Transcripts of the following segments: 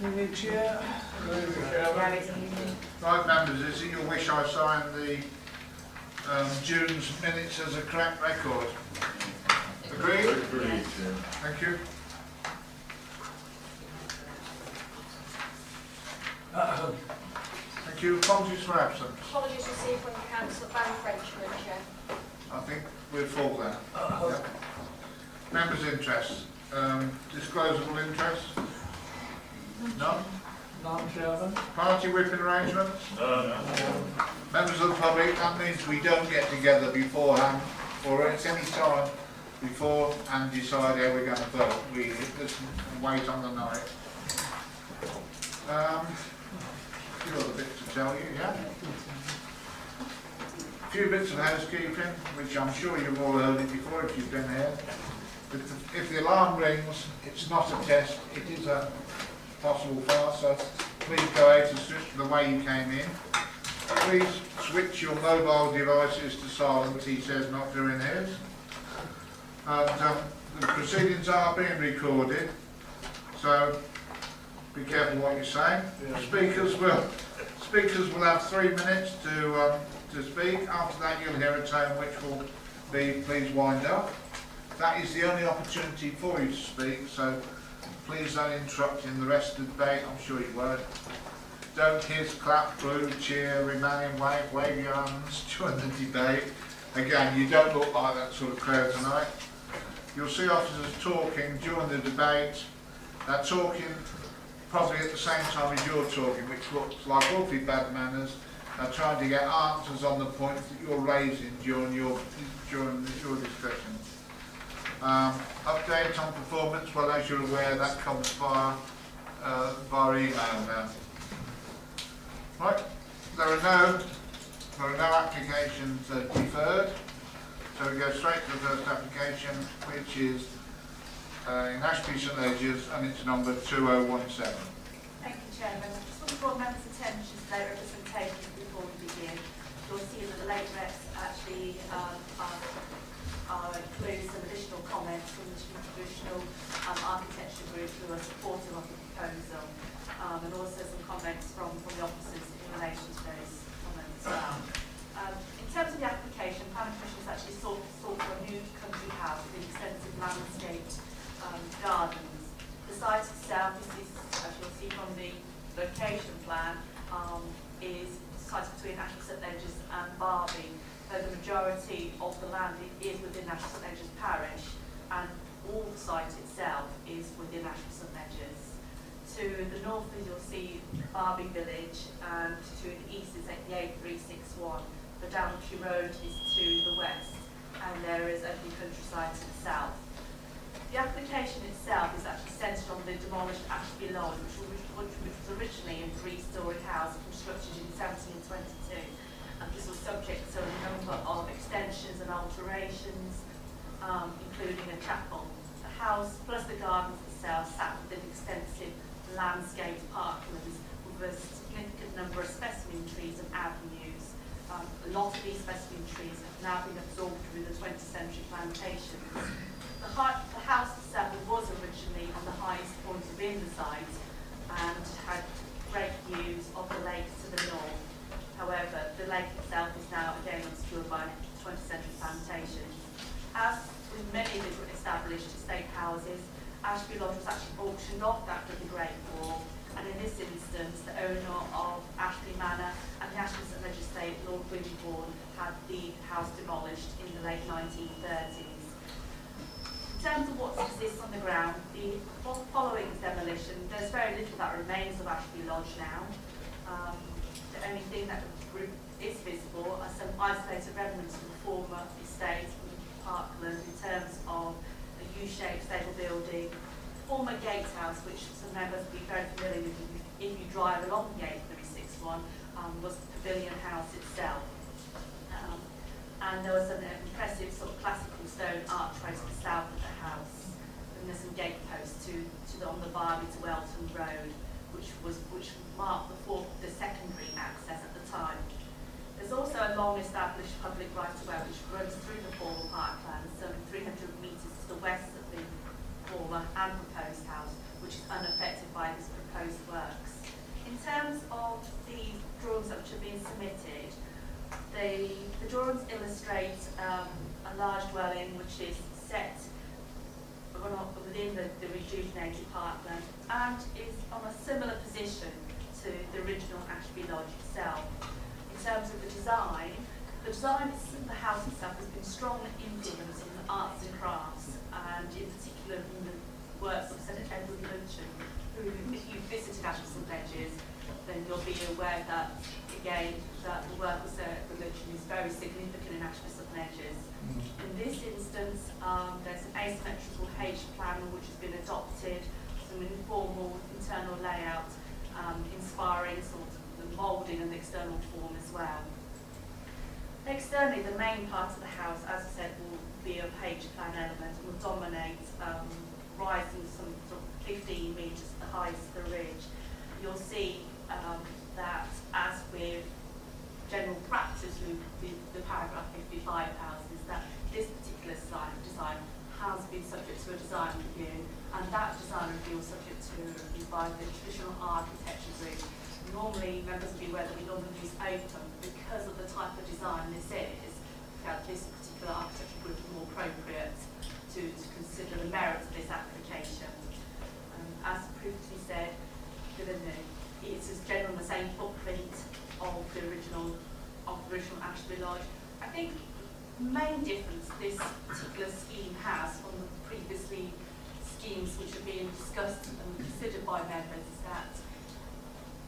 Evening, Chair. Right, members, is it your wish I sign the June's minutes as a correct record? Agreed? Agreed. Thank you. Thank you. Apologies for absence. Apologies received from Councillor Daventry, Chair. I think we're full then. Yep. Members' interests. Disclosable interests? None? None, Chairman. Party whipping arrangements? No. Members of the public, that means we don't get together beforehand or at any time before and decide how we're going to vote. We listen and wait on the night. A few other bits to tell you, yeah? A few bits of housekeeping, which I'm sure you've all heard it before if you've been here. If the alarm rings, it's not a test, it is a possible fire, so please go out and switch the way you came in. Please switch your mobile devices to silent, he says, not doing his. And the proceedings are being recorded, so be careful what you say. Speakers will have 3 minutes to speak. After that you'll hear a tone which will be please wind up. That is the only opportunity for you to speak, so please don't interrupt in the rest of the debate. I'm sure you won't. Don't hiss, clap, boo, cheer, remain, wave your hands during the debate. Again, you don't look like that sort of crowd tonight. You'll see officers talking during the debate. They're talking probably at the same time as you're talking, which looks like awfully bad manners. They're trying to get answers on the points that you're raising during your discussion. Update on performance, well, as you're aware, that comes via email now. Right, there are no applications deferred, so we go straight to the first application, which is in Ashby St Ledgers, and it's number 2017. Thank you, Chairman. I just want to draw members' attention to their representation before we begin. You'll see that the late reps actually include some additional comments from the traditional architecture group who are supportive of the proposal, and also some comments from the officers in relation to those comments as well. In terms of the application, Planning Commission has actually sought for a new country house with extensive landscaped gardens. The site itself, as you'll see from the location plan, is sited between Ashby St Ledgers and Barbie, though the majority of the land is within Ashby St Ledgers parish, and all the site itself is within Ashby St Ledgers. To the north, as you'll see, Barbie Village, and to the east is the A361. The Daventry Road is to the west, and there is open countryside to the south. The application itself is actually centred on the demolished Ashby Lodge, which was originally a 3-storey house constructed in 1722. And this was subject to a number of extensions and alterations, including a chapel. The house, plus the gardens itself, sat within extensive landscaped parklands with a significant number of specimen trees and avenues. A lot of these specimen trees have now been absorbed through the 20th century plantations. The house itself was originally on the highest point within the site and had great views of the lake to the north. However, the lake itself is now again obscured by 20th century plantations. As with many of the established estate houses, Ashby Lodge was actually auctioned off after the Great War, and in this instance, the owner of Ashby Manor and the Ashby St Ledgers estate, Lord Winborne, had the house demolished in the late 1930s. In terms of what exists on the ground, following demolition, there's very little that remains of Ashby Lodge now. The only thing that is visible are some isolated remnants of the former estate from the parkland in terms of a U-shaped stable building, former gatehouse, which some members will be very familiar with if you drive along Gate 361, was the Pavilion House itself. And there was an impressive sort of classical stone archway to the south of the house. And there's some gateposts on the Barbie to Welton Road, which marked the secondary access at the time. There's also a long-established public right-of-way which runs through the former parkland, some 300 metres to the west of the former and proposed house, which is unaffected by this proposed proposed works. In terms of the drawings which have been submitted, the drawings illustrate a large dwelling which is set within the rejuvenated parkland and is on a similar position to the original Ashby Lodge itself. In terms of the design of the house itself has been strongly influenced in the arts and crafts, and in particular in the works of Sir Edward Luncheon, who, if you've visited Ashby St Ledgers, then you'll be aware that, again, that the work of Sir Edward Luncheon is very significant in Ashby St Ledgers. In this instance, there's an asymmetrical H plan which has been adopted, some informal internal layout, inspiring sort of the moulding and the external form as well. Externally, the main part of the house, as I said, will be a H plan element and will dominate, rising some sort of 15 metres to the height of the ridge. You'll see that, as with general practice with the paragraph 55 houses, that this particular design has been subject to a design review, and that design review is subject to review by the traditional architecture group. Normally, members will be aware that we normally use open because of the type of design this is. This particular architecture group is more appropriate to consider the merits of this application. As previously said, it's as general the same footprint of the original Ashby Lodge. I think the main difference this particular scheme has from the previously schemes which are being discussed and considered by members is that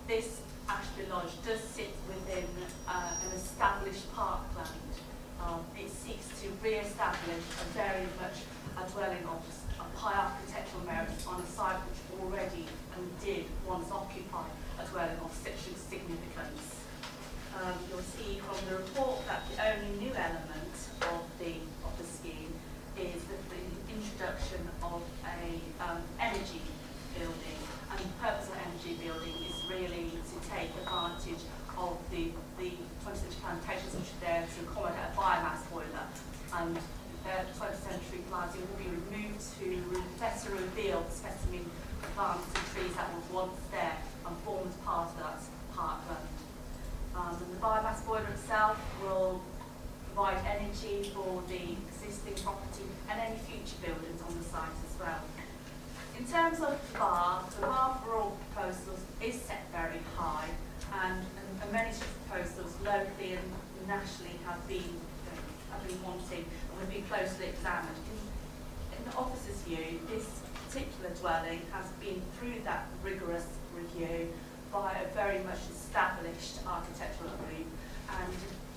this Ashby Lodge does sit within an established parkland. It seeks to re-establish a very much a dwelling of high architectural merit on a site which already and did once occupy a dwelling of such significance. You'll see from the report that the only new element of the scheme is that the introduction of a energy building, and the purpose of energy building is really to take advantage of the 20th century plantations which are there to accommodate a biomass boiler, and the 20th century planting will be removed to better reveal the specimen plants and trees that were once there and formed part of that parkland. And the biomass boiler itself will provide energy for the existing property and any future buildings on the site as well. In terms of the bar for all proposals is set very high, and many such proposals locally and nationally have been wanting and will be closely examined. In the officer's view, this particular dwelling has been through that rigorous review by a very much established architectural group, and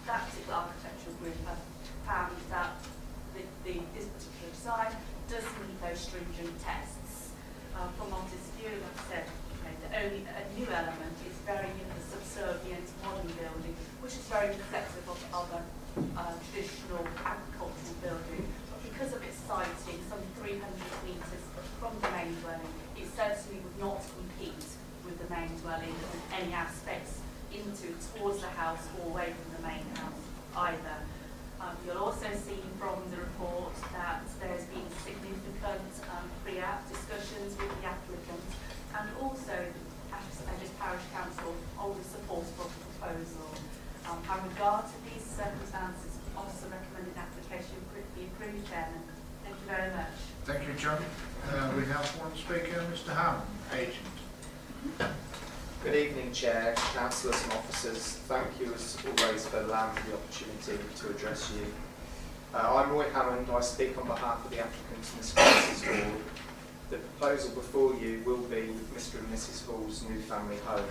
that particular architectural group have found that this particular design does meet those stringent tests. From officer's view, like I said, only a new element is very subservient modern building, which is very reflective of a traditional agricultural building. But because of its siting, some 300 metres from the main dwelling, it certainly would not compete with the main dwelling in any aspects towards the house or away from the main house either. You'll also see from the report that there's been significant pre-app discussions with the applicant, and also Ashby Parish Council hold the support for the proposal. In regard to these circumstances, also recommended application be approved, Chairman. Thank you very much. Thank you, John. We have one speaker, Mr. Hammond, agent. Good evening, Chair, Councillors and Officers. Thank you as always for allowing me the opportunity to address you. I'm Roy Hammond. I speak on behalf of the applicants in this Council's Hall. The proposal before you will be Mr and Mrs Hall's new family home.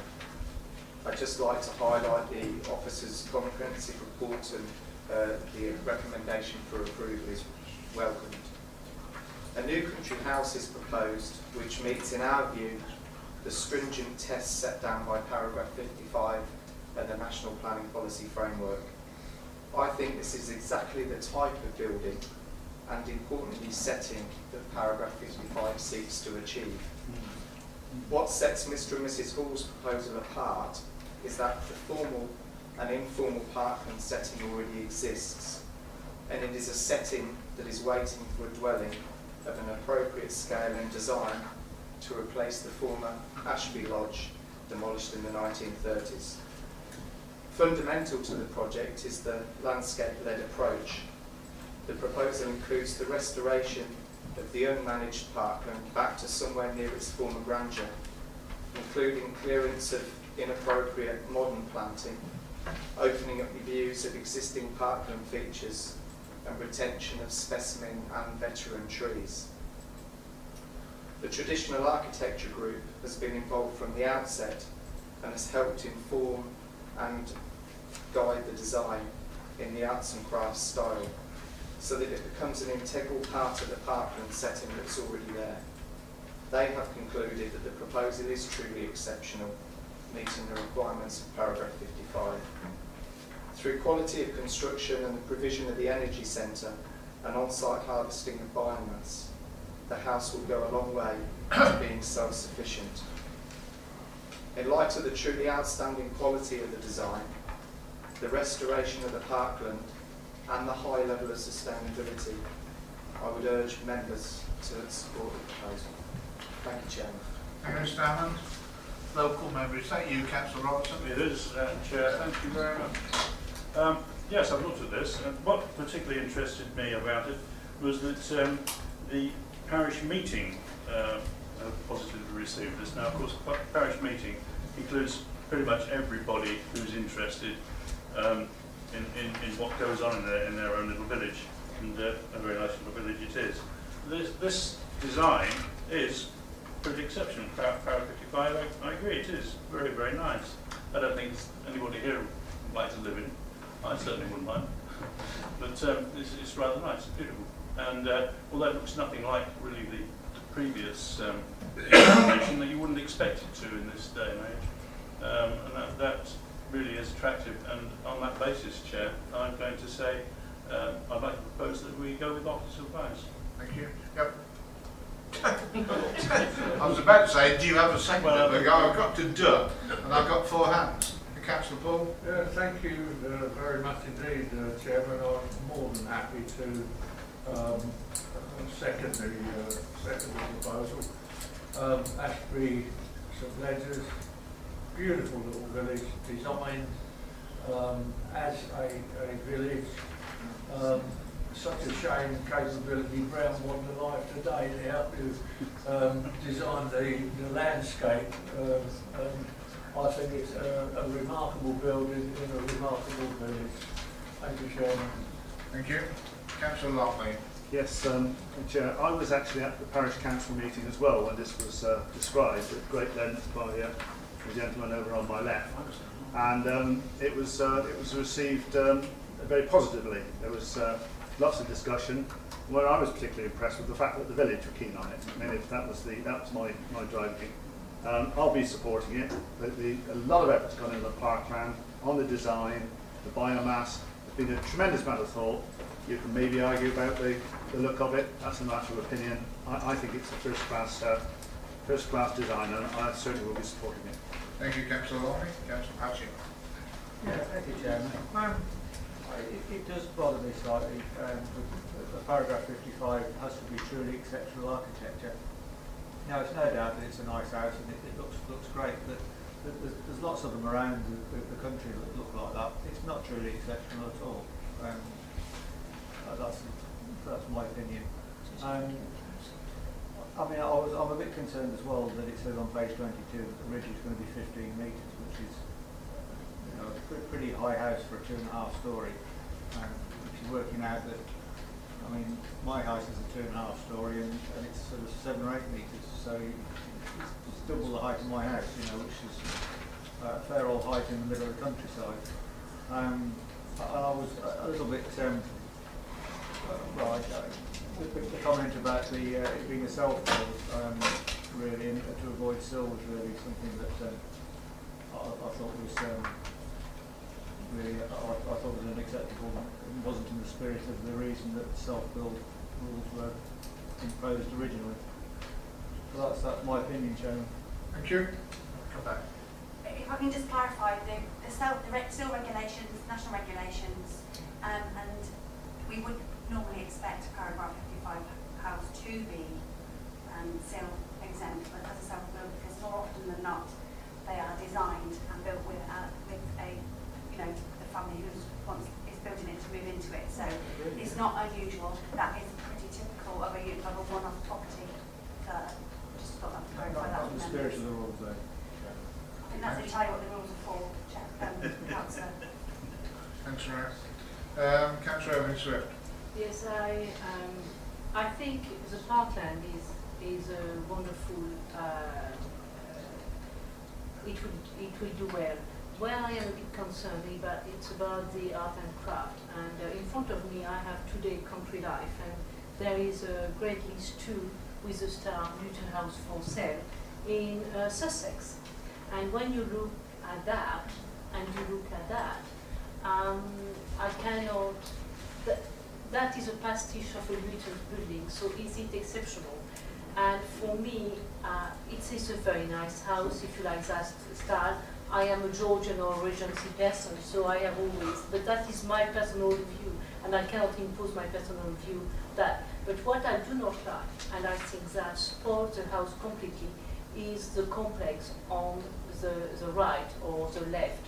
I'd just like to highlight the officer's comprehensive report, and the recommendation for approval is welcomed. A new country house is proposed, which meets, in our view, the stringent tests set down by paragraph 55 and the National Planning Policy Framework. I think this is exactly the type of building and importantly setting that paragraph 55 seeks to achieve. What sets Mr and Mrs Hall's proposal apart is that the formal and informal parkland setting already exists, and it is a setting that is waiting for a dwelling of an appropriate scale and design to replace the former Ashby Lodge, demolished in the 1930s. Fundamental to the project is the landscape-led approach. The proposal includes the restoration of the unmanaged parkland back to somewhere near its former grandeur, including clearance of inappropriate modern planting, opening up the views of existing parkland features, and retention of specimen and veteran trees. The Traditional Architecture Group has been involved from the outset and has helped inform and guide the design in the arts and crafts style, so that it becomes an integral part of the parkland setting that's already there. They have concluded that the proposal is truly exceptional, meeting the requirements of paragraph 55. Through quality of construction and the provision of the energy centre and on-site harvesting of biomass, the house will go a long way to being self-sufficient. In light of the truly outstanding quality of the design, the restoration of the parkland and the high level of sustainability, I would urge members to support the proposal. Thank you, Chairman. Thank you, Mr. Hammond. Local member, is that you, Councillor Robertson? It is, Chair. Thank you very much. Yes, I've looked at this, and what particularly interested me about it was that the parish meeting positively received this. Now, of course, parish meeting includes pretty much everybody who's interested in what goes on in their own little village, and a very nice little village it is. This design is pretty exceptional. Paragraph 55, I agree, it is very, very nice. I don't think anybody here would like to live in. I certainly wouldn't mind. But it's rather nice, it's beautiful. And although it looks nothing like really the previous information, that you wouldn't expect it to in this day and age. And that really is attractive. And on that basis, Chair, I'm going to say I'd like to propose that we go with Officer Advice. Thank you. Yep. I was about to say, do you have a second? Well, I've got to do, and I've got 4 hands. Councillor Paul? Yeah, thank you very much indeed, Chairman. I'm more than happy to second the proposal. Ashby St Ledgers, beautiful little village, designed as a village. Such a shame capability Brown wasn't alive today to help you design the landscape. I think it's a remarkable building in a remarkable village. Thank you, Chairman. Thank you. Councillor Lockley. Yes, Chair, I was actually at the parish council meeting as well when this was described at great length by the gentleman over on my left, and it was received very positively. There was lots of discussion. Where I was particularly impressed with the fact that the village were keen on it. I mean, that was my driving. I'll be supporting it. A lot of effort's gone into the parkland, on the design, the biomass. There's been a tremendous amount of thought. You can maybe argue about the look of it. That's a matter of opinion. I think it's a first class design, and I certainly will be supporting it. Thank you, Councillor Lockley. Councillor Patching. Yeah, thank you, Chairman. It does bother me slightly. The paragraph 55 has to be truly exceptional architecture. Now, it's no doubt that it's a nice house and it looks great, but there's lots of them around the country that look like that. It's not truly exceptional at all. That's my opinion. I mean, I'm a bit concerned as well that it says on page 22 that the ridge is going to be 15 metres, which is a pretty high house for a 2.5 storey. Which is working out that, I mean, my house is a 2.5 storey and it's sort of 7 or 8 metres, so it's double the height of my house, which is a fair old height in the middle of the countryside. And I was a little bit, the comment about it being a self-build, really, and to avoid sill was really something that I thought was really, I thought was unacceptable. It wasn't in the spirit of the reason that self-build rules were imposed originally. So that's my opinion, Chairman. Thank you. Come back. If I can just clarify, the still regulations, national regulations, and we would normally expect paragraph 55 house to be still exempt as a self-build, because more often than not, they are designed and built with a the family who is building it to move into it. So it's not unusual. That is pretty typical of a one-off property. Just thought I'd clarify that. That's the spirit of the rules there. I think that's entirely what the rules are for. Councillor. Thanks, Ryan. Councillor Owen Swift. Yes, I think the parkland is a wonderful. It will do well. Where I am a bit concerned, but it's about the art and craft. And in front of me, I have Today Country Life, and there is a great list too with the star Newton House for sale in Sussex. And when you look at that, I cannot. That is a pastiche of a Newton building. So is it exceptional? And for me, it is a very nice house, if you like that style. I am a Georgian or Regency person, so I have always, but that is my personal view, and I cannot impose my personal view that. But what I do not like, and I think that spoils the house completely, is the complex on the right or the left,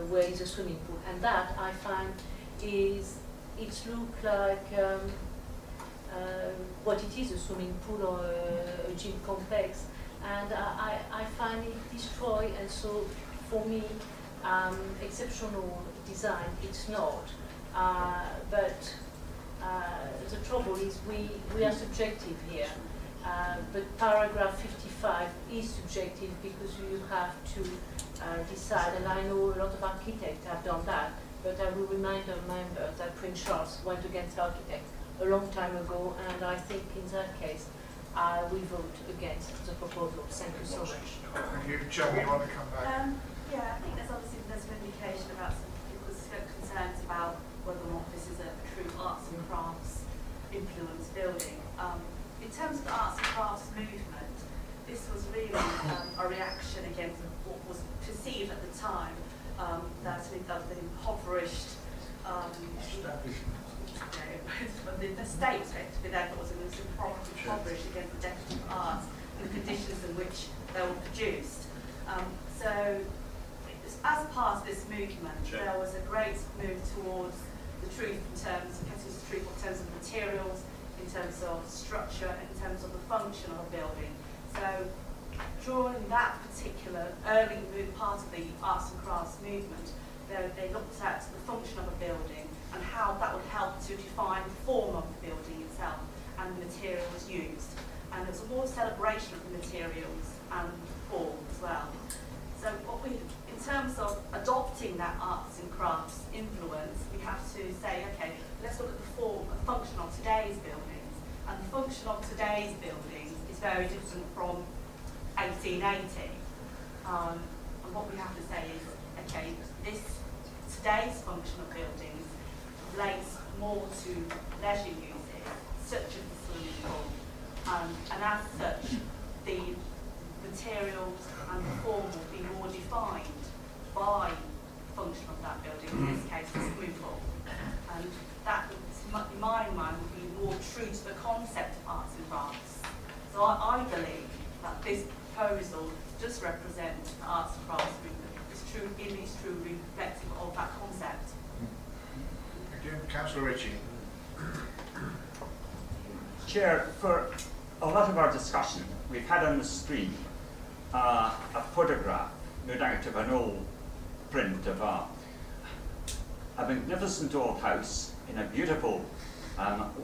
where is a swimming pool. And that I find is, it looks like what it is, a swimming pool or a gym complex. And I find it destroy, and so for me, exceptional design, it's not. But the trouble is we are subjective here. But paragraph 55 is subjective because you have to decide, and I know a lot of architects have done that, but I will remind our members that Prince Charles went against architects a long time ago, and I think in that case, I will vote against the proposal. Thank you so much. Thank you. Joe, you want to come back? Yeah, I think there's an indication about some people's concerns about whether or not this is a true arts and crafts influenced building. In terms of the arts and crafts movement, this was really a reaction against what was perceived at the time that the impoverished the state effectively therefore was impoverished against the decorative arts and the conditions in which they were produced. So as part of this movement, there was a great move towards the truth in terms of getting to the truth in terms of materials, in terms of structure, in terms of the function of a building. So during that particular early part of the arts and crafts movement, they looked at the function of a building and how that would help to define the form of the building itself and the materials used. And there was a more celebration of the materials and form as well. So in terms of adopting that arts and crafts influence, we have to say, okay, let's look at the form and function of today's buildings. And the function of today's buildings is very different from 1880. And what we have to say is, okay, today's function of buildings relates more to leisure uses, such as the swimming pool. And as such, the materials and the form will be more defined by the function of that building, in this case the swimming pool. And that, in my mind, would be more true to the concept of arts and crafts. So I believe that this proposal does represent the arts and crafts movement. It's true reflective of that concept. Thank you. Councillor Ritchie. Chair, for a lot of our discussion, we've had on the screen a photograph, no doubt, of an old print of a magnificent old house in a beautiful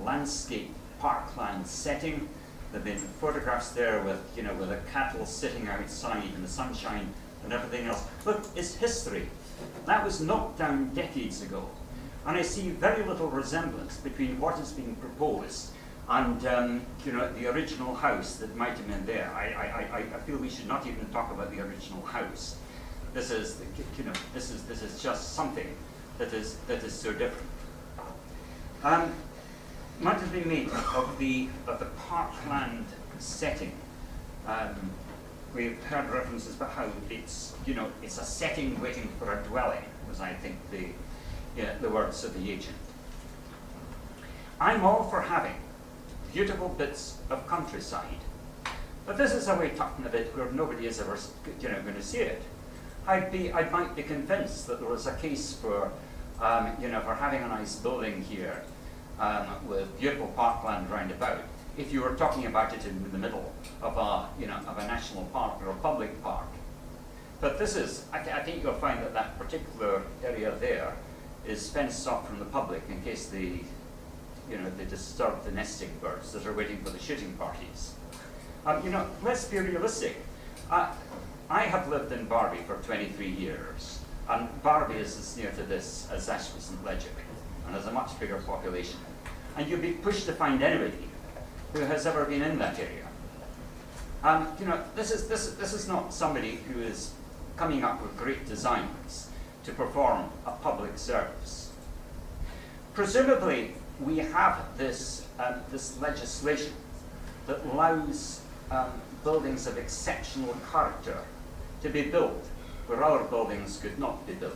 landscape parkland setting. There have been photographs there with, with the cattle sitting outside in the sunshine and everything else. But it's history. That was knocked down decades ago. And I see very little resemblance between what is being proposed and the original house that might have been there. I feel we should not even talk about the original house. This is this is just something that is so different. Much has been made of the parkland setting. We've heard references about how it's it's a setting waiting for a dwelling, was I think the words of the agent. I'm all for having beautiful bits of countryside, But this is away tucked in a bit where nobody is ever, going to see it. I might be convinced that there was a case for, for having a nice building here with beautiful parkland round about, if you were talking about it in the middle of a national park or a public park. But this is, I think you'll find that that particular area there is fenced off from the public in case they disturb the nesting birds that are waiting for the shooting parties. Let's be realistic. I have lived in Barbie for 23 years, and Barbie is as near to this as Ashby St Leger, and has a much bigger population. And you'd be pushed to find anybody who has ever been in that area. This is not somebody who is coming up with great designs to perform a public service. Presumably, we have this legislation that allows buildings of exceptional character to be built where other buildings could not be built.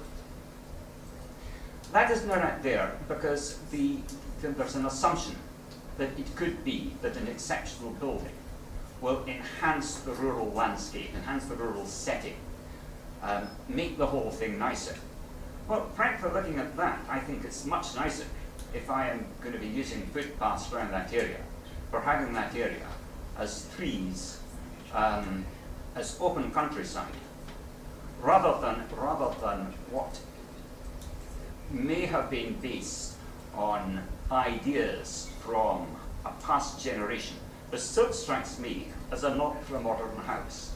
That is not there because there's an assumption that it could be that an exceptional building will enhance the rural landscape, enhance the rural setting, make the whole thing nicer. Well, frankly, looking at that, I think it's much nicer if I am going to be using footpaths around that area, for having that area as trees, as open countryside, rather than what may have been based on ideas from a past generation, but still strikes me as a not for a modern house.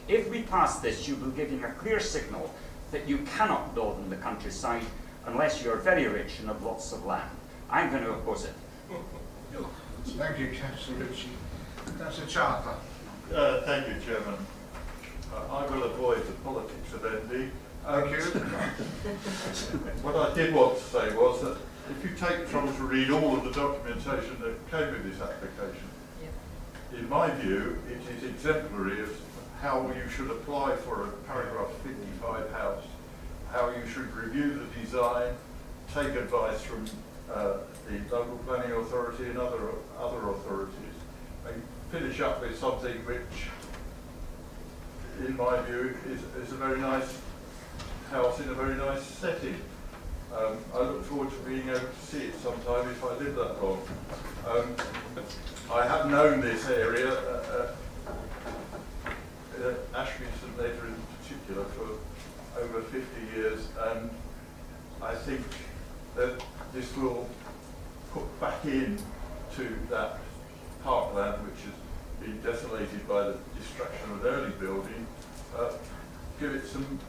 If we pass this, you will be giving a clear signal that you cannot build in the countryside unless you're very rich and have lots of land. I'm going to oppose it. Thank you, Councillor Ritchie. Councillor Charter. Thank you, Chairman. I will avoid the politics of ND. Thank you. What I did want to say was that if you take trouble to read all of the documentation that came with this application, in my view, it is exemplary of how you should apply for a paragraph 55 house, how you should review the design, take advice from the local planning authority and other authorities, and finish up with something which, in my view, is a very nice house in a very nice setting. I look forward to being able to see it sometime if I live that long. I have known this area, Ashby St Leger in particular, for over 50 years, and I think that this will put back into that parkland which has been desolated by the destruction of an early building, give it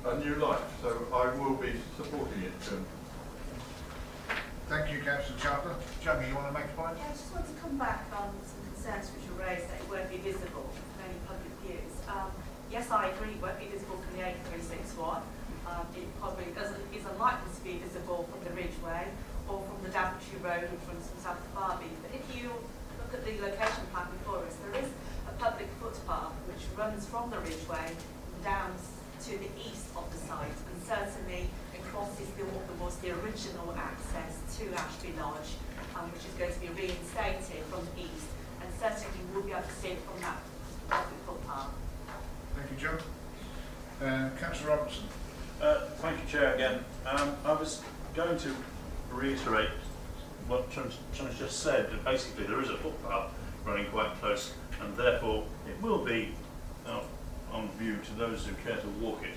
a new life. So I will be supporting it. Thank you, Councillor Charter. Jamie, you want to make a point? Yeah, I just want to come back on some concerns which were raised that it won't be visible from any public views. Yes, I agree, it won't be visible from the A361. It probably is unlikely to be visible from the Ridgeway or from the Daventry Road or from South of Barbie. But if you look at the location plan before us, there is a public footpath which runs from the Ridgeway down to the east of the site, and certainly it crosses what was the original access to Ashby Lodge, which is going to be reinstated from the east, and certainly you will be able to see it from that public footpath. Thank you, John. Councillor Robertson. Thank you, Chair, again. I was going to reiterate what John's just said, that basically there is a footpath running quite close, and therefore it will be on view to those who care to walk it.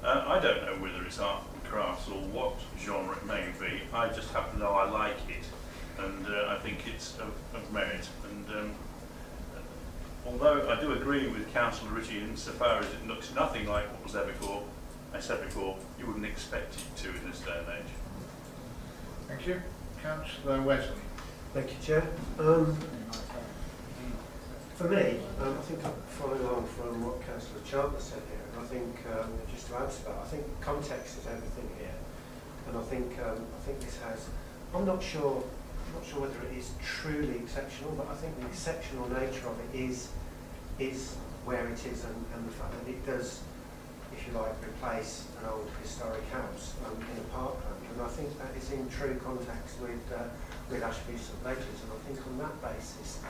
I don't know whether it's art and crafts or what genre it may be. I just happen to know I like it, and I think it's of merit. And although I do agree with Councillor Ritchie insofar as it looks nothing like what was there before, I said before, you wouldn't expect it to in this day and age. Thank you. Councillor Wesley. Thank you, Chair. For me, I think I'm following on from what Councillor Charter said here, and I think just to add to that, I think context is everything here, and I think this has. I'm not sure whether it is truly exceptional, but I think the exceptional nature of it is where it is, and the fact that it does, if you like, replace an old historic house in a parkland, and I think that is in true context with Ashby St Leger's, and I think on that basis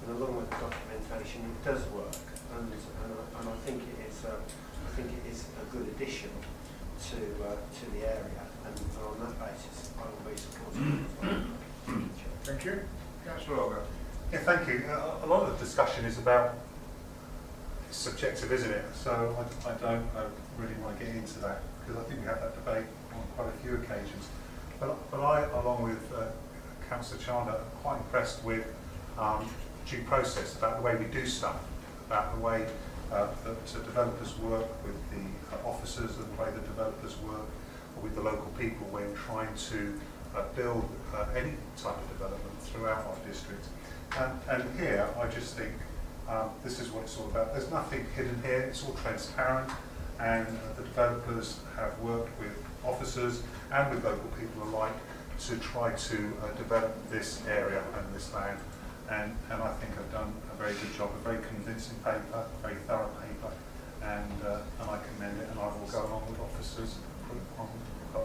and along with the documentation, it does work, and I think it is a good addition to the area, and on that basis, I will be supporting it as well. Thank you. Councillor Olga. Yeah, thank you. A lot of the discussion is about, it's subjective, isn't it? So I don't really want to get into that, because I think we had that debate on quite a few occasions. But I, along with Councillor Chandler, are quite impressed with due process, about the way we do stuff, about the way that developers work with the officers, and the way the developers work with the local people when trying to build any type of development throughout our district. And here, I just think this is what it's all about. There's nothing hidden here, it's all transparent, and the developers have worked with officers and with local people alike to try to develop this area and this land. And I think I've done a very good job, a very convincing paper, a very thorough paper, and I commend it, and I will go along with officers on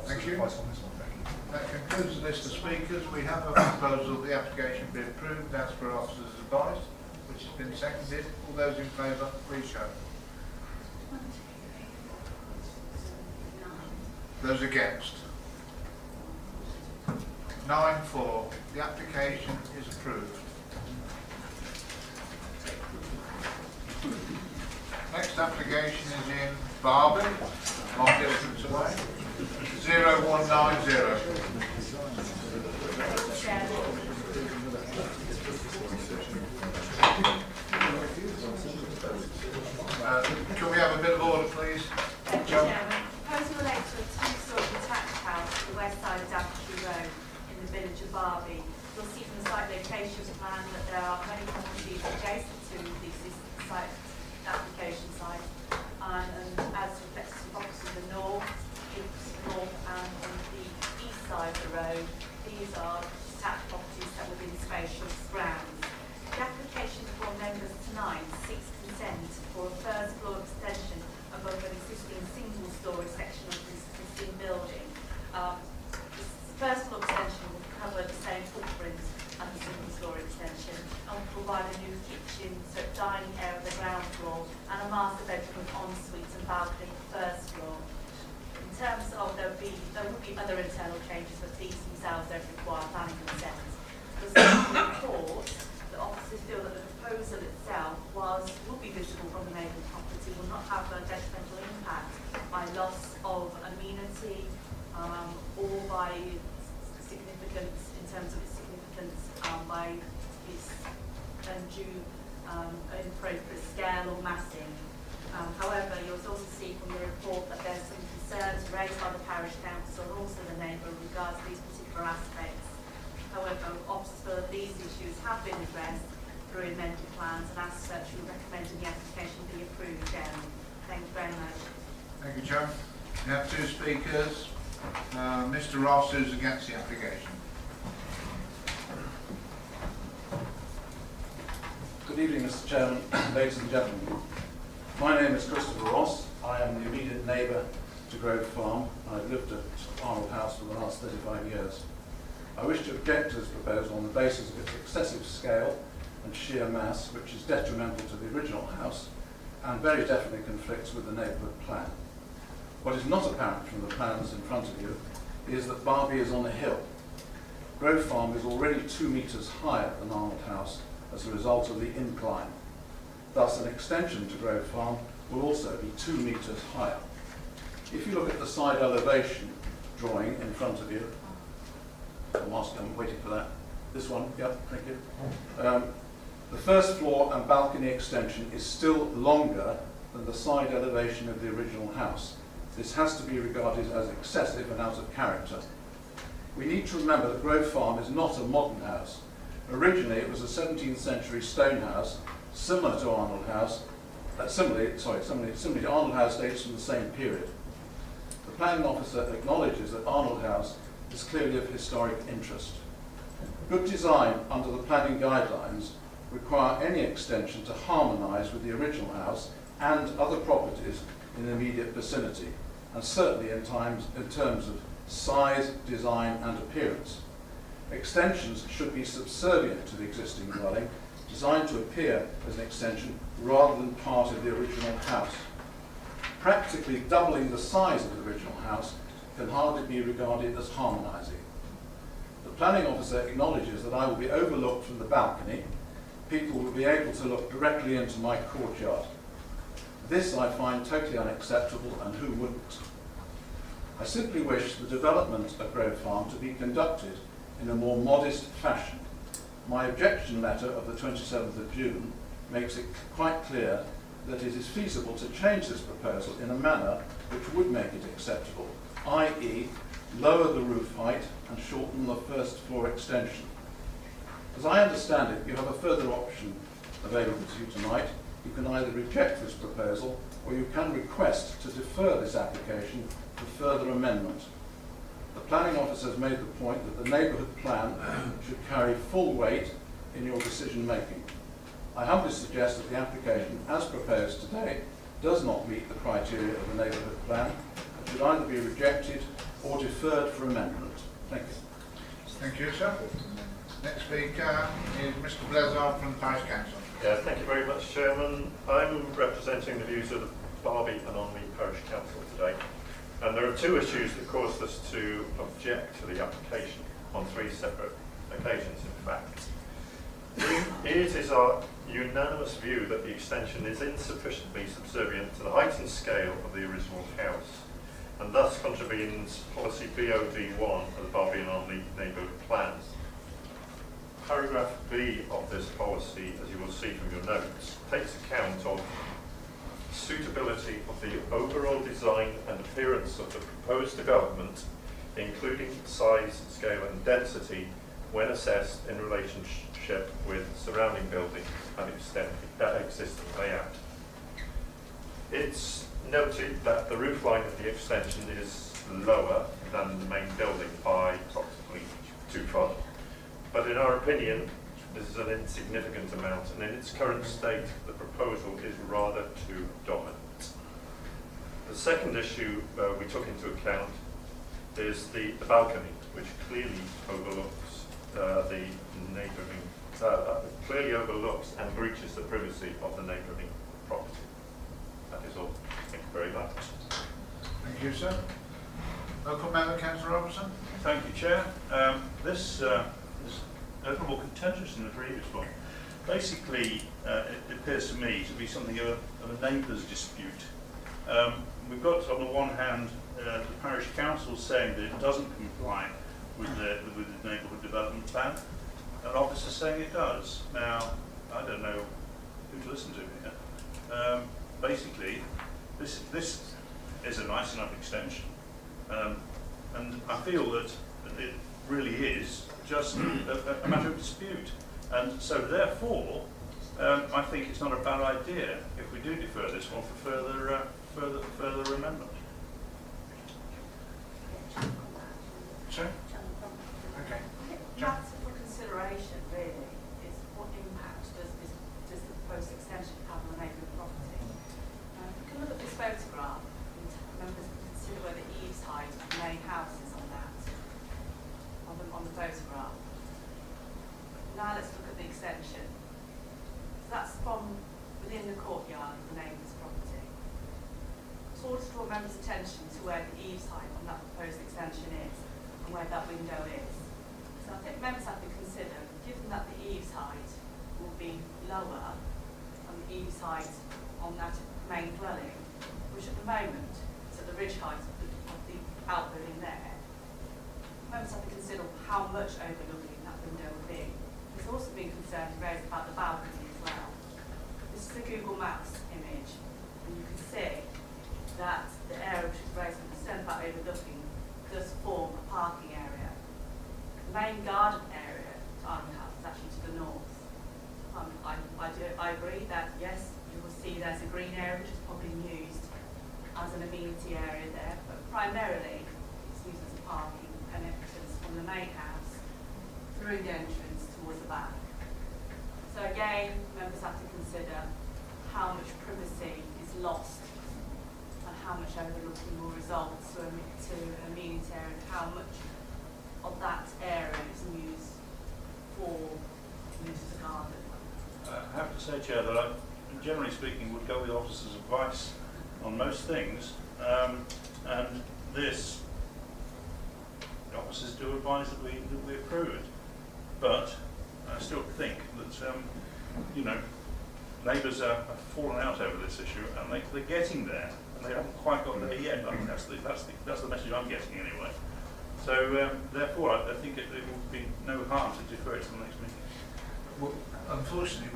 Thank you. advice on this one. Thank you. That concludes the list of speakers. We have a proposal the application be approved as per officers' advice, which has been seconded. All those in favour, please show. Those against? 9-4. The application is approved. Next application is in Barby, long distance away. 0190. Can we have a bit of order, please? Thank you, Chairman. Proposal relates to a two-storey detached house on the west side of Daventry Road in the village of Barby. You'll see from the site location plan that there are many properties adjacent to the existing site, application site, and as reflected in boxes to the north and on the east side of the road, these are detached properties that within spacious grounds. The application for members tonight seeks consent for a first floor extension above an existing single storey section of this existing building. The first floor extension will cover the same footprint as the single storey extension and will provide a new kitchen, so dining area on the ground floor, and a master bedroom ensuite and balcony on the first floor. In terms of there will be other internal changes, but these themselves don't require planning consent. The second report, the officers feel that the proposal itself will be visible from the neighbouring property, will not have a detrimental impact by loss of amenity or by significance, in terms of its significance, by its undue inappropriate scale or massing. However, you'll also see from the report that there's some concerns raised by the parish council and also the neighbour with regards to these particular aspects. However, officers feel that these issues have been addressed through amended plans, and as such, we recommend the application be approved again. Thank you very much. Thank you, Joe. We have two speakers. Mr. Ross, who's against the application. Good evening, Mr. Chairman, ladies and gentlemen. My name is Christopher Ross. I am the immediate neighbour to Grove Farm. I've lived at Arnold House for the last 35 years. I wish to object to this proposal on the basis of its excessive scale and sheer mass, which is detrimental to the original house and very definitely conflicts with the neighbourhood plan. What is not apparent from the plans in front of you is that Barby is on a hill. Grove Farm is already 2 metres higher than Arnold House as a result of the incline. Thus, an extension to Grove Farm will also be 2 metres higher. If you look at the side elevation drawing in front of you, I'm waiting for that. This one, yep, thank you. The first floor and balcony extension is still longer than the side elevation of the original house. This has to be regarded as excessive and out of character. We need to remember that Grove Farm is not a modern house. Originally, it was a 17th century stone house, similar to Arnold House. Similarly, Arnold House dates from the same period. The planning officer acknowledges that Arnold House is clearly of historic interest. Good design under the planning guidelines require any extension to harmonise with the original house and other properties in the immediate vicinity, and certainly in terms of size, design and appearance. Extensions should be subservient to the existing dwelling to designed to appear as an extension rather than part of the original house. Practically doubling the size of the original house can hardly be regarded as harmonising. The planning officer acknowledges that I will be overlooked from the balcony. People will be able to look directly into my courtyard. This I find totally unacceptable, and who wouldn't? I simply wish the development of Grove Farm to be conducted in a more modest fashion. My objection letter of the 27th of June makes it quite clear that it is feasible to change this proposal in a manner which would make it acceptable, i.e. lower the roof height and shorten the first floor extension. As I understand it, you have a further option available to you tonight. You can either reject this proposal or you can request to defer this application for further amendment. The planning officer has made the point that the neighbourhood plan should carry full weight in your decision making. I humbly suggest that the application as proposed today does not meet the criteria of the neighbourhood plan and should either be rejected or deferred for amendment. Thank you. Thank you, sir. Next speaker is Mr. Blazard from the Parish Council. Yeah, thank you very much, Chairman. I'm representing the views of the Barbie and Onley Parish Council today. And there are two issues that caused us to object to the application on three separate occasions, in fact. It is our unanimous view that the extension is insufficiently subservient to the height and scale of the original house, and thus contravenes policy BOD1 of the Barbie and Onley neighbourhood plans. Paragraph B of this policy, as you will see from your notes, takes account of suitability of the overall design and appearance of the proposed development, including size, scale and density, when assessed in relationship with surrounding buildings and existing layout. It's noted that the roof line of the extension is lower than the main building by approximately 2 foot, but in our opinion, this is an insignificant amount, and in its current state, the proposal is rather too dominant. The second issue we took into account is the balcony, which clearly overlooks the neighbouring, clearly overlooks and breaches the privacy of the neighbouring property. That is all. Thank you very much. Thank you, sir. Local Member, Councillor Robertson. Thank you, Chair. This is a little more contentious than the previous one. Basically, it appears to me to be something of a neighbour's dispute. We've got, on the one hand, the parish council saying that it doesn't comply with the neighbourhood development plan, and officers saying it does. Now, I don't know who to listen to here. Basically, this is a nice enough extension, and I feel that it really is just a matter of dispute, and so therefore I think it's not a bad idea if we do defer this one for further amendment. Sorry? Okay. Matter for consideration really is what impact does the proposed extension have on the neighbourhood property. If we can look at this photograph, members can consider where the eaves height of the main house is on that. On the photograph. Now let's look at the extension. So that's from within the courtyard of the neighbour's property. So to draw members' attention to where the eaves height on that proposed extension is and where that window is. So I think members have to consider, given that the eaves height will be lower than the eaves height on that main dwelling, which at the moment is at the ridge height of the outbuilding there. Members have to consider how much overlooking that window will be. There's also been concerns raised about the balcony as well. This is a Google Maps image, and you can see that the area which is raised concern about overlooking does form a parking area. The main garden area of the house is actually to the north. I agree that yes, you will see there's a green area which is probably used as an amenity area there, but primarily it's used as a parking and entrance from the main house through the entrance towards the back. So again, members have to consider how much privacy is lost and how much overlooking will result to an amenity area and how much of that area is used for use as a garden. I have to say, Chair, that I, generally speaking, would go with officers' advice on most things, and this, the officers do advise that we approve it. But I still think that, you know, neighbours have fallen out over this issue, and they're getting there, and they haven't quite got there yet. I think that's the message I'm getting anyway. So therefore, I think it would be no harm to defer it to the next meeting. Well, unfortunately,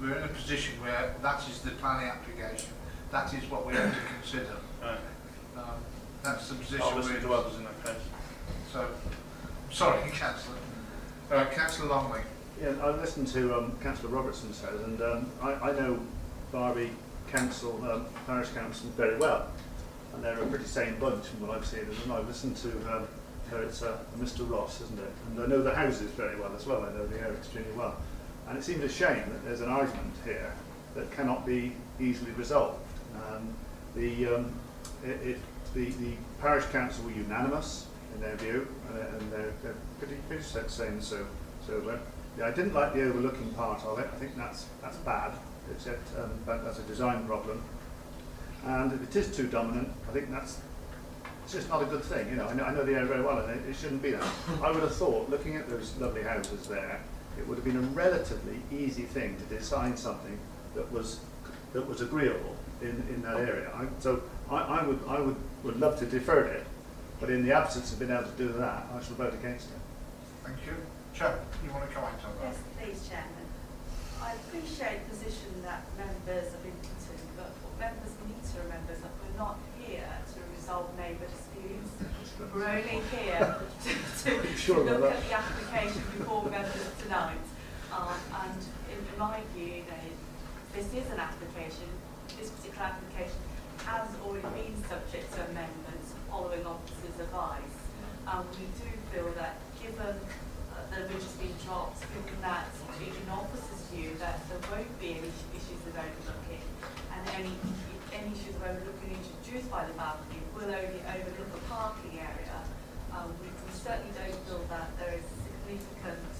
we're in a position where that is the planning application. That is what we have to consider. That's the position I'll we're listen in. to others in that case. So, sorry, Councillor. Councillor Longley. Yeah, I listened to Councillor Robertson says, and I know Barby Council, Parish Council very well, and they're a pretty sane bunch from what I've seen. And I've listened to it's Mr. Ross, isn't it? And I know the houses very well as well. I know the area extremely well, and it seems a shame that there's an argument here that cannot be easily resolved. The Parish Council were unanimous in their view, and they're pretty saying so. Yeah, I didn't like the overlooking part of it. I think that's bad. That's a design problem, and if it is too dominant, I think it's just not a good thing. You know, I know the area very well, and it shouldn't be that. I would have thought, looking at those lovely houses there, it would have been a relatively easy thing to design something that was agreeable in that area. I would love to defer it, but in the absence of being able to do that, I shall vote against it. Thank you. Chair, you want to comment on that? Yes, please, Chairman. I appreciate the position that members have been into, but what members need to remember is that we're not here to resolve neighbour disputes. We're only here to look at the application before members tonight. And in my view, this is an application. This particular application has already been subject to amendments following officers' advice. And we do feel that given the bridge has been dropped, given that in officers' view that there won't be any issues of overlooking, and any issues of overlooking introduced by the balcony will only overlook a parking area. We certainly don't feel that there is significant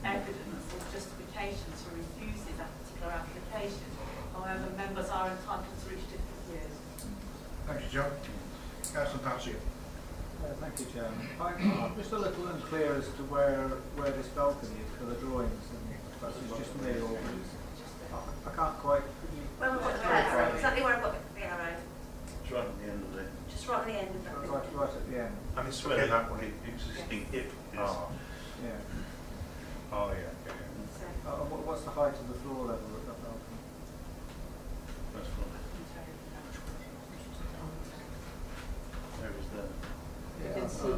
evidence or justification to refuse this particular application. However, members are entitled to reach different views. Thank you, John. Councillor Patsy. Thank you, Chairman. I'm just a little unclear as to where this balcony is for the drawings, and perhaps it's just me, or I can't quite. Well, exactly where I've got the arrow. It's right at the end of it. Just right at the end of that. Right at the end. And it's where that way existing hip is. Yeah. Oh, yeah. What's the height of the floor level at that balcony? That's fine. There is there. You can see.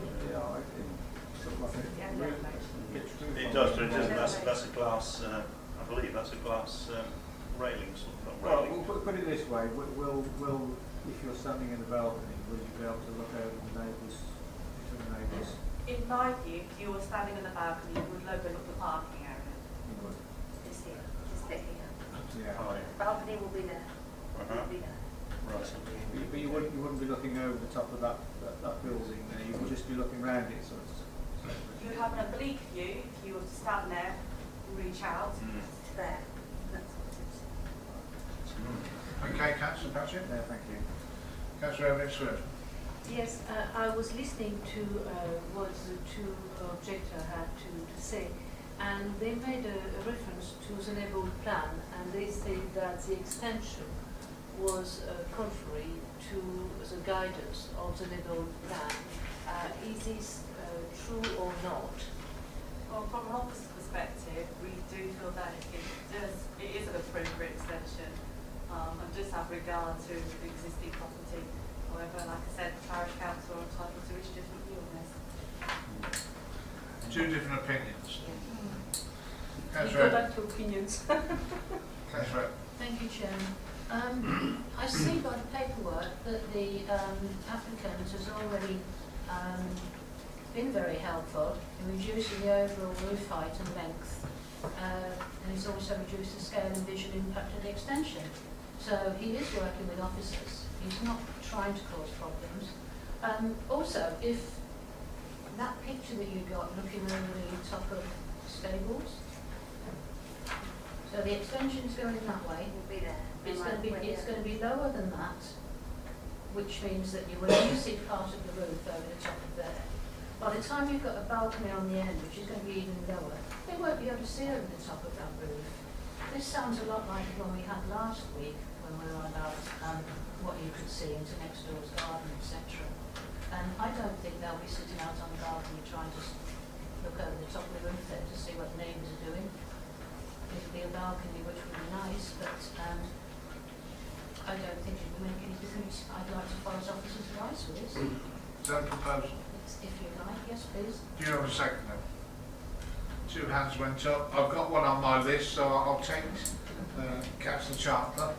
It does, but it isn't. That's a glass. I believe that's a glass railing, sort of Well, railing. we'll put it this way: will if you're standing in the balcony, will you be able to look over the neighbours? In my view, if you were standing in the balcony, you would overlook the parking area. You would. This here, this bit here. Yeah. Oh, The balcony will be there. uh-huh. Will be there. Right. But you wouldn't be looking over the top of that building there. You would just be looking round it, sort of. You would have an oblique view if you were to stand there and reach out. It's there. That's what it is. Okay, Councillor Patsy. Yeah, thank you. Councillor Evans-Swift. Yes, I was listening to what the two objectors had to say, and they made a reference to the neighbourhood plan, and they said that the extension was contrary to the guidance of the neighbourhood plan. Is this true or not? Well, from an officer's perspective, we do feel that it is an appropriate extension and does have regard to the existing property. However, like I said, the Parish Council are entitled to reach different view on this. Two different opinions. We go back to opinions. Councillor. Thank you, Chairman. I see by the paperwork that the applicant has already been very helpful in reducing the overall roof height and length, and he's also reduced the scale and visual impact of the extension. So he is working with officers. He's not trying to cause problems. Also, if that picture that you got looking over the top of stables, So the extension's going that way. Will be there. It's Right, going to be yeah. it's going to be lower than that, which means that you will only see part of the roof over the top of there. By the time you've got a balcony on the end, which is going to be even lower, they won't be able to see over the top of that roof. This sounds a lot like the one we had last week when we were about what you could see into next door's garden, etc. And I don't think they'll be sitting out on the balcony trying to look over the top of the roof there to see what the neighbours are doing. It'll be a balcony which would be nice, but I don't think it would make any difference. I'd like to follow officers' advice with this. Is that a proposal? If you like, yes please. Do you have a second then? 2 hands went up. I've got one on my list, so I'll take Councillor Chandler.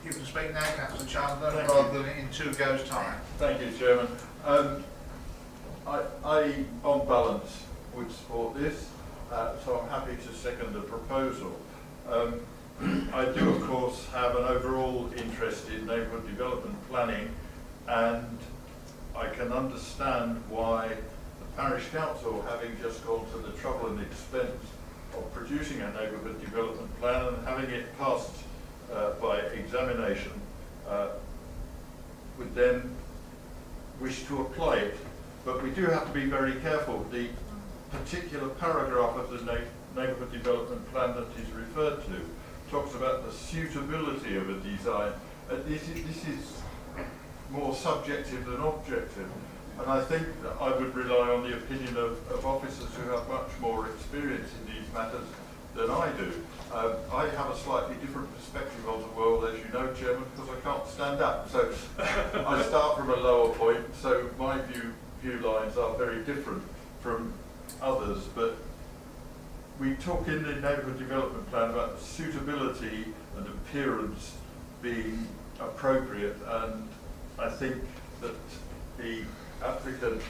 You can speak now, Councillor Chandler, rather than in 2 goes time. Thank you, Chairman. I, on balance, would support this, so I'm happy to second the proposal. I do, of course, have an overall interest in neighbourhood development planning, and I can understand why the parish council, having just gone to the trouble and expense of producing a neighbourhood development plan and having it passed by examination, would then wish to apply it. But we do have to be very careful. The particular paragraph of the neighbourhood development plan that is referred to talks about the suitability of a design. This is more subjective than objective, and I think that I would rely on the opinion of officers who have much more experience in these matters than I do. I have a slightly different perspective of the world, as you know, Chairman, because I can't stand up. So I start from a lower point, so my view lines are very different from others, but we talk in the neighbourhood development plan about the suitability and appearance being appropriate, and I think that the applicant,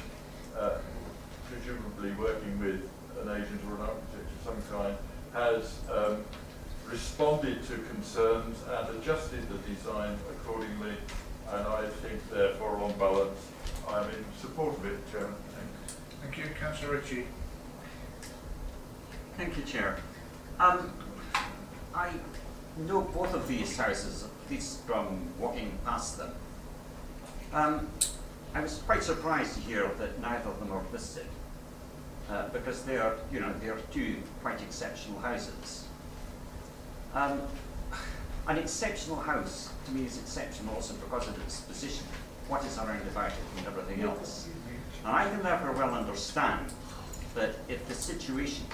presumably working with an agent or an architect of some kind, has responded to concerns and adjusted the design accordingly, and I think therefore on balance I am in support of it, Chairman. Thank you. Councillor Ritchie. Thank you, Chair. I know both of these houses, at least from walking past them. I was quite surprised to hear that neither of them are listed, because they are 2 quite exceptional houses. An exceptional house to me is exceptional also because of its position, what is around about it and everything else. And I can therefore well understand that if the situation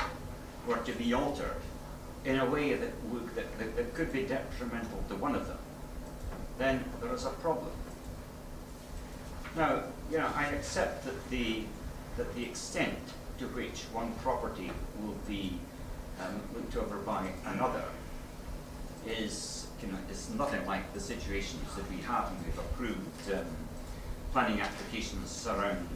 were to be altered in a way that could be detrimental to one of them, then there is a problem. Now, I accept that the extent to which one property will be looked over by another is nothing like the situations that we have when we've approved planning applications around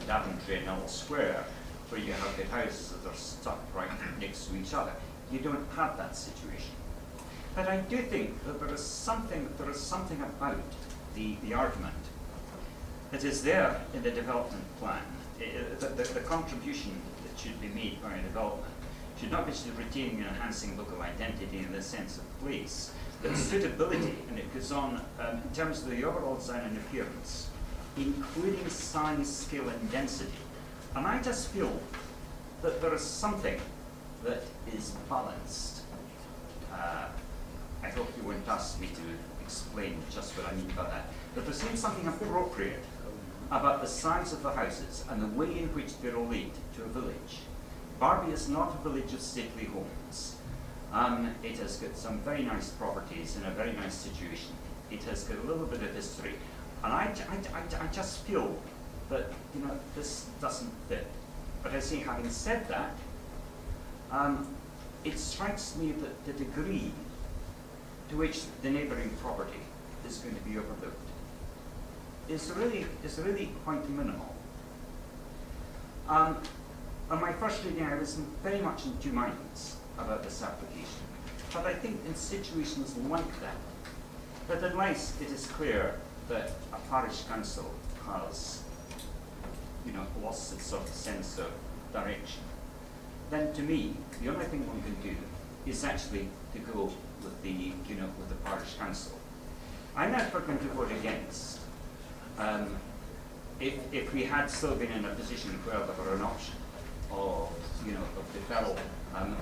Daventry and elsewhere, where you have the houses that are stuck right next to each other. You don't have that situation. But I do think that there is something about the argument that is there in the development plan. The contribution that should be made by a development should not be to retaining and enhancing local identity in the sense of place, but suitability, and it goes on in terms of the overall design and appearance, including size, scale and density. And I just feel that there is something that is balanced. I hope you won't ask me to explain just what I mean by that. But there seems something appropriate about the size of the houses and the way in which they relate to a village. Barbie is not a village of stately homes. It has got some very nice properties in a very nice situation. It has got a little bit of history. And I just feel that this doesn't fit. But I say, having said that, it strikes me that the degree to which the neighbouring property is going to be overlooked is really quite minimal. On my first reading, I was very much in 2 minds about this application. But I think in situations like that unless it is clear that a parish council has, lost its sort of sense of direction, then to me, the only thing one can do is actually to go with the, you know, with the parish council. I'm not going to vote against. If we had still been in a position where there were an option of, you know, of deferral,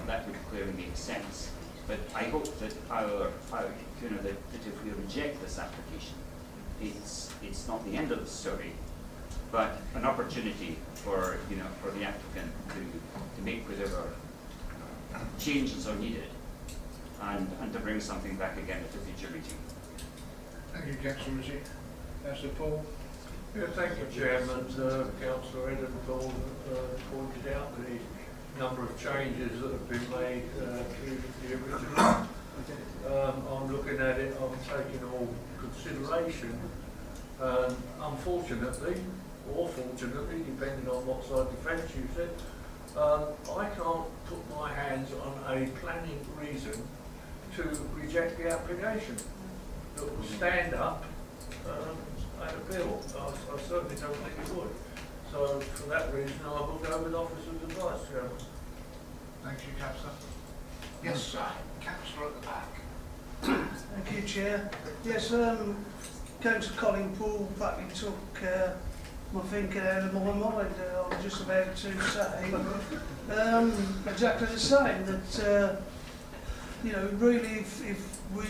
that would clearly make sense. But I hope that our you know, that if we reject this application, it's not the end of the story, but an opportunity for, you know, for the applicant to make whatever changes are needed, and to bring something back again at a future meeting. Thank you, Councillor Ritchie. Councillor Paul. Yeah, thank you, Chairman. Councillor Eden pointed out the number of changes that have been made to the original. I'm looking at it, I'm taking all consideration. Unfortunately, or fortunately, depending on what side of the fence you sit, I can't put my hands on a planning reason to reject the application that will stand up and appeal. I certainly don't think it would. So for that reason, I will go with officer's advice, Chairman. Thank you, Councillor. Yes, sir. Councillor at the back. Thank you, Chair. Yes, Councillor Colin Poole practically took my thinking out of my mind. I was just about to say exactly the same, that you know, really if we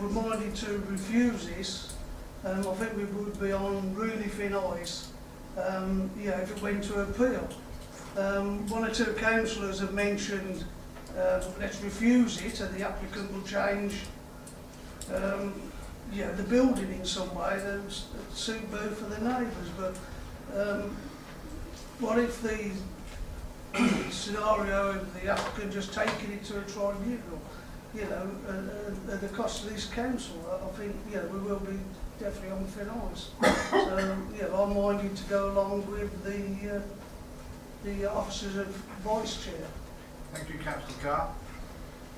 were minded to refuse this, I think we would be on really thin ice, you know, if it went to appeal. One or two councillors have mentioned let's refuse it and the applicant will change you know, the building in some way that suit both of the neighbours. But what if the scenario of the applicant just taking it to a tribunal, you know, at the cost of this council? I think, you know, we will be definitely on thin ice. So, you know, I'm minded to go along with the officers of Vice Chair. Thank you, Councillor Carr.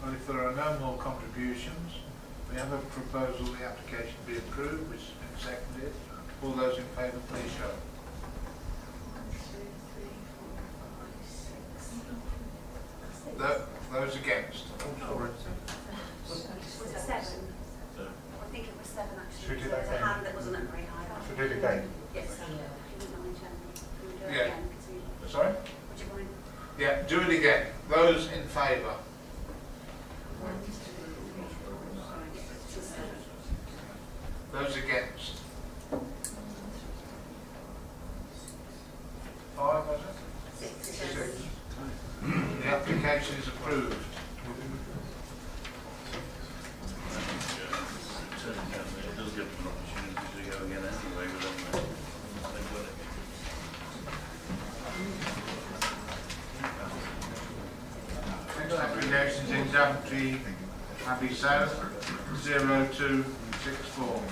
Well, if there are no more contributions, we have a proposal the application be approved, which has been seconded. All those in favour, please show. 1, 2, 3, 4, 5, 6. Those against? Was it 7? I think it was 7 actually. Should we do There that was a again? hand that wasn't very high. Should we do it again? Yes. If you wouldn't mind, Chairman. Can we do it Yeah. again? 'Cause we- Sorry? Would you mind? Yeah, do it again. Those in favour? 1, 2, 3, 4, 5, 6, 7. Those against? 5, was it? 6. 6. The application is approved. It does give them an opportunity to go again anyway with them. Next application is in Daventry, Abbey South, 0264.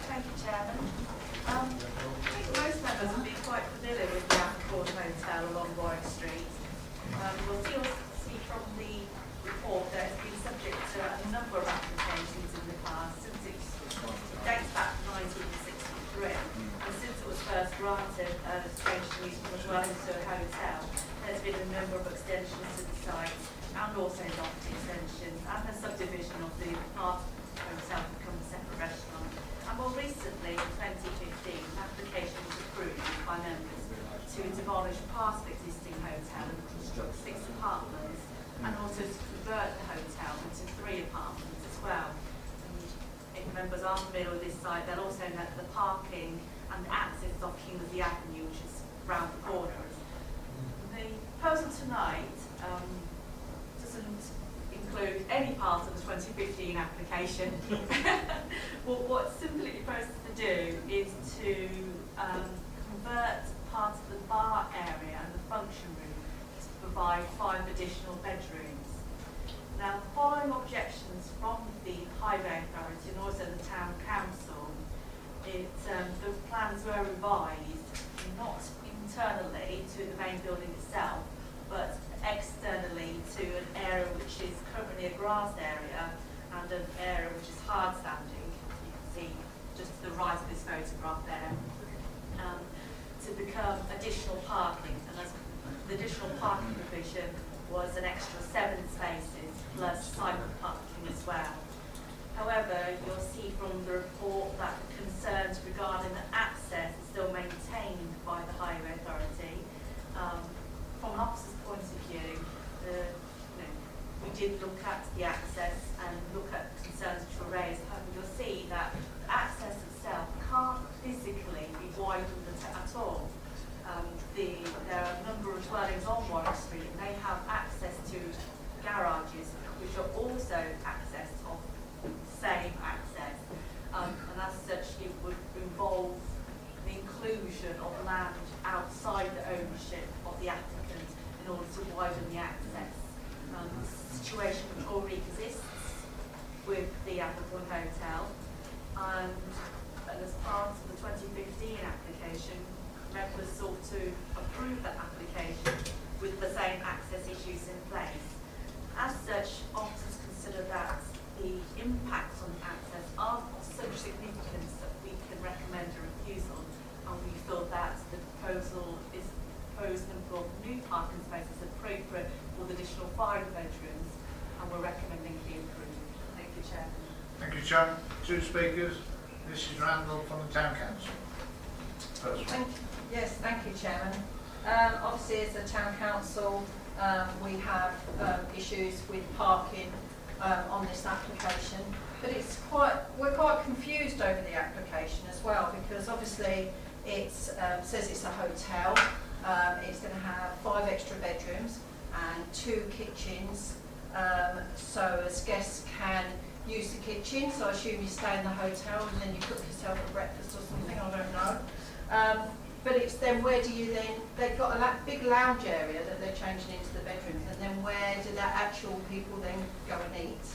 Thank you, Chairman. I think most members will be quite familiar with the Court Hotel along White Street. We'll see from the report that it's been subject to a number of applications in the past, since it dates back to 1963. And since it was first granted registration use from a dwelling to a hotel, there's been a number of extensions to the site and also loft extensions and a subdivision of the part hotel to become a separate restaurant. And more recently, in 2015, an application was approved by members to demolish part of the existing hotel and construct 6 apartments, and also to convert the hotel into 3 apartments as well. And if members are familiar with this site, they'll also know that the parking and the access is off Kingsley Avenue, which is round the corner. The proposal tonight doesn't include any part of the 2015 application. What simply proposed to do is to convert part of the bar area and the function room to provide 5 additional bedrooms. Now, following objections from the Highway Authority and also the Town Council, the plans were revised, not internally to the main building itself, but externally to an area which is currently a grass area and an area which is hard standing. You can see just to the right of this photograph there, to become additional parking. And as the additional parking provision was an extra 7 spaces plus cycle parking as well. However, you'll see from the report that the concerns regarding the access is still maintained by the Highway Authority. From an officer's point of view, we did look at the access and look at concerns which were raised. However, you'll see that the access itself can't physically be widened at all. There are a number of dwellings on Warwick Street and they have access to garages which are also accessed of same access. And as such, it would involve the inclusion of land outside the ownership of the applicant in order to widen the access. The situation already exists with the Appleton Hotel, and as part of the 2015 application, members sought to approve that application with the same access issues in place. As such, officers consider that the impacts on access are of such significance that we can recommend a refusal, and we feel that the proposal is proposed number of new parking spaces appropriate for the additional 5 bedrooms, and we're recommending it be approved. Thank you, Chair. Thank you, Chair. 2 speakers. Mrs. Randall from the Town Council. Yes, thank you, Chairman. Obviously, as a Town Council, we have issues with parking on this application, but we're quite confused over the application as well, because obviously it says it's a hotel. It's going to have 5 extra bedrooms and 2 kitchens, so as guests can use the kitchen. So I assume you stay in the hotel and then you cook yourself a breakfast or something, I don't know. But it's then, where do you then, they've got a big lounge area that they're changing into the bedrooms, and then where do the actual people then go and eat?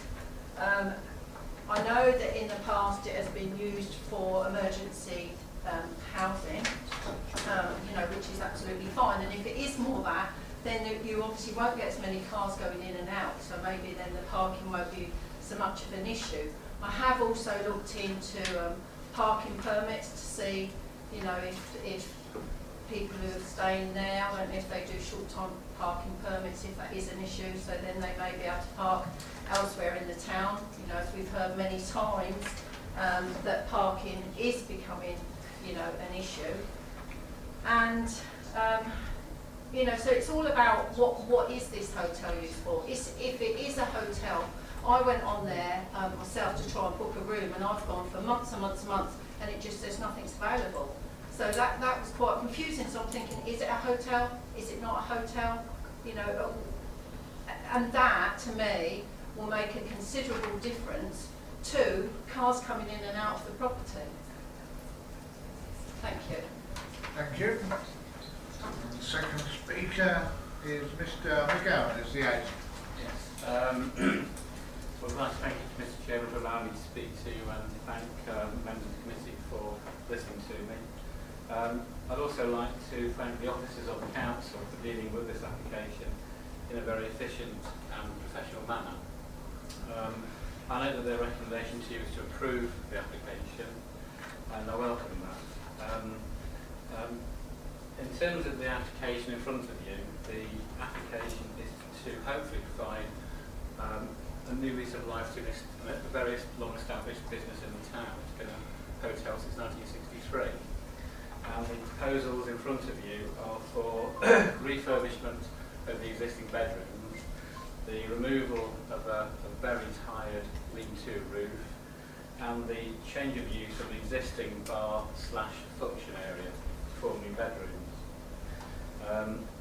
I know that in the past it has been used for emergency housing, which is absolutely fine, and if it is more that, then you obviously won't get as many cars going in and out, so maybe then the parking won't be so much of an issue. I have also looked into parking permits to see, if people who are staying there, and if they do short-time parking permits, if that is an issue, so then they may be able to park elsewhere in the town. As we've heard many times, that parking is becoming, an issue. And, so it's all about what is this hotel used for? If it is a hotel, I went on there myself to try and book a room, and I've gone for months and months and months, and it just says nothing's available. So that was quite confusing. So I'm thinking, is it a hotel? Is it not a hotel? And that, to me, will make a considerable difference to cars coming in and out of the property. Thank you. Thank you. And the second speaker is Mr. McGowan, as the agent. Yes. Well, I'd like to thank you, Mr. Chairman, for allowing me to speak to you, and thank members of the committee for listening to me. I'd also like to thank the officers of the council for dealing with this application in a very efficient and professional manner. I know that their recommendation to you is to approve the application, and I welcome that. In terms of the application in front of you, the application is to hopefully provide a new lease of life to a very long-established business in the town. It's been a hotel since 1963. And the proposals in front of you are for refurbishment of the existing bedrooms, the removal of a very tired lean-to roof, and the change of use of the existing bar/function area, formerly bedrooms.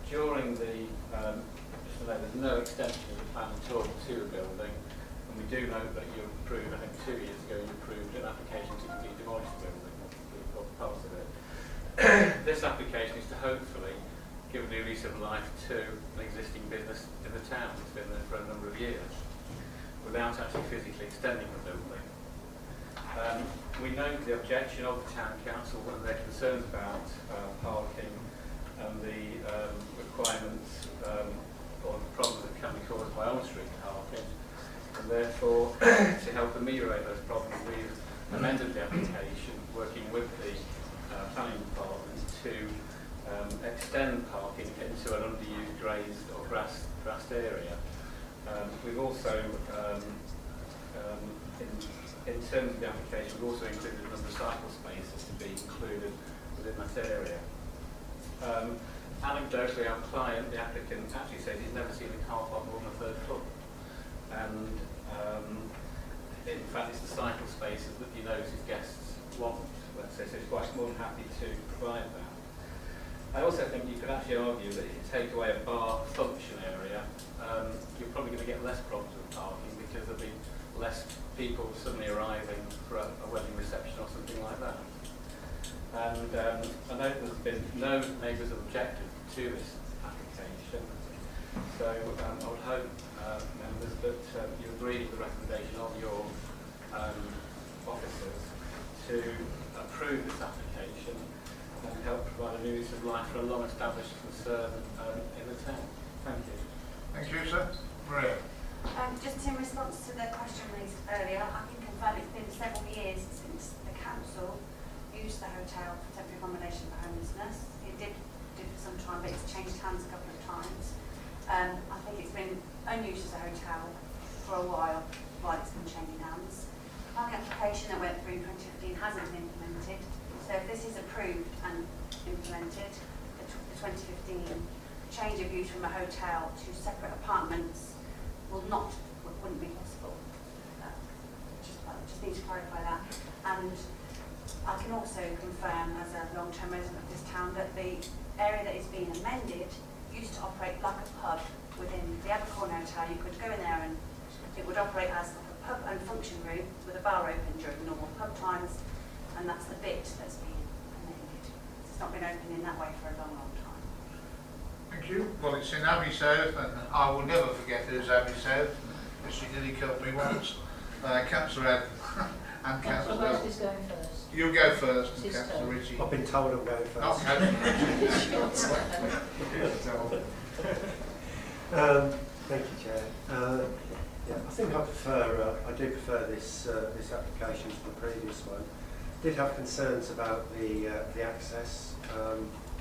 During the, just to note, there's no extension of the plan at all to the building, and we do note that you approved, I think 2 years ago, you approved an application to completely demolish the building, or parts of it. This application is to hopefully give a new lease of life to an existing business in the town that's been there for a number of years, without actually physically extending the building. We note the objection of the Town Council, one of their concerns about parking and the requirements or the problems that can be caused by on-street parking, and therefore to help ameliorate those problems, we've amended the application, working with the planning department to extend parking into an underused grazed or grassed area. We've also, in terms of the application, we've also included a number of cycle spaces to be included within that area. Anecdotally, our client, the applicant, actually says he's never seen a car park more than a third full. And in fact, it's the cycle spaces that he knows his guests want, let's say, so he's quite more than happy to provide that. I also think you could actually argue that if you take away a bar function area, you're probably going to get less problems with parking because there'll be less people suddenly arriving for a wedding reception or something like that. And I know there's been no neighbours have objected to this application, so I would hope, members, that you agree with the recommendation of your officers to approve this application and help provide a new use of life for a long-established concern in the town. Thank you. Thank you, sir. Maria. Just in response to the question raised earlier, I can confirm it's been several years since the council used the hotel for temporary accommodation for homelessness. It did for some time, but it's changed hands a couple of times. I think it's been unused as a hotel for a while it's been changing hands. The planning application that went through in 2015 hasn't been implemented. So if this is approved and implemented, the 2015 change of use from a hotel to separate apartments wouldn't be possible. Just need to clarify that. And I can also confirm, as a long-term resident of this town, that the area that is being amended used to operate like a pub within the Abercorn Hotel. You could go in there and it would operate as like a pub and function room with a bar open during normal pub times, and that's the bit that's being amended. It's not been open in that way for a long, long time. Thank you. Well, it's in Abbey South, and I will never forget it as Abbey South, because she nearly killed me once. Councillor Ed and Councillor Councillor is going first. You go first, and It's his Councillor turn. Ritchie. I've been told I'm going first. Thank you, Chair. Yeah, I think I do prefer this application to the previous one. Did have concerns about the access.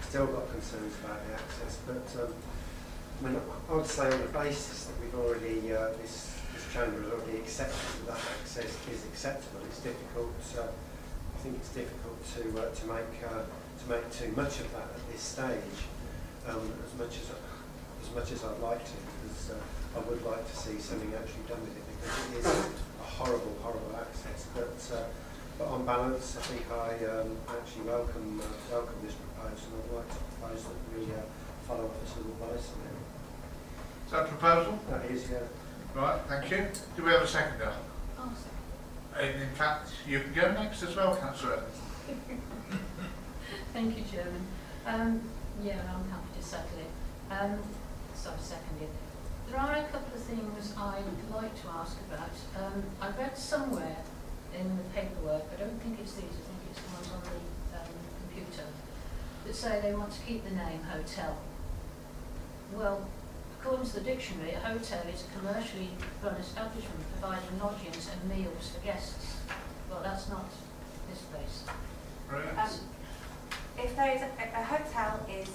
Still got concerns about the access, but I mean, I would say on the basis that we've already this chamber has already accepted that access is acceptable. It's difficult. I think it's difficult to make too much of that at this stage. As much as I'd like to, because I would like to see something actually done with it, because it is a horrible, horrible access. But on balance, I think I actually welcome this proposal. I'd like to propose that we follow officer's advice on it. Is that a proposal? That is, yeah. Right, thank you. Do we have a seconder? Oh, In fact, you can go next as well, Councillor. Thank you, Chairman. Yeah, I'm happy to second it. Second it. There are a couple of things I'd like to ask about. I read somewhere in the paperwork, I don't think it's these, I think it's the ones on the computer, that say they want to keep the name hotel. Well, according to the dictionary, a hotel is a commercially run establishment providing lodgings and meals for guests. Well, that's not this place. If there is a hotel is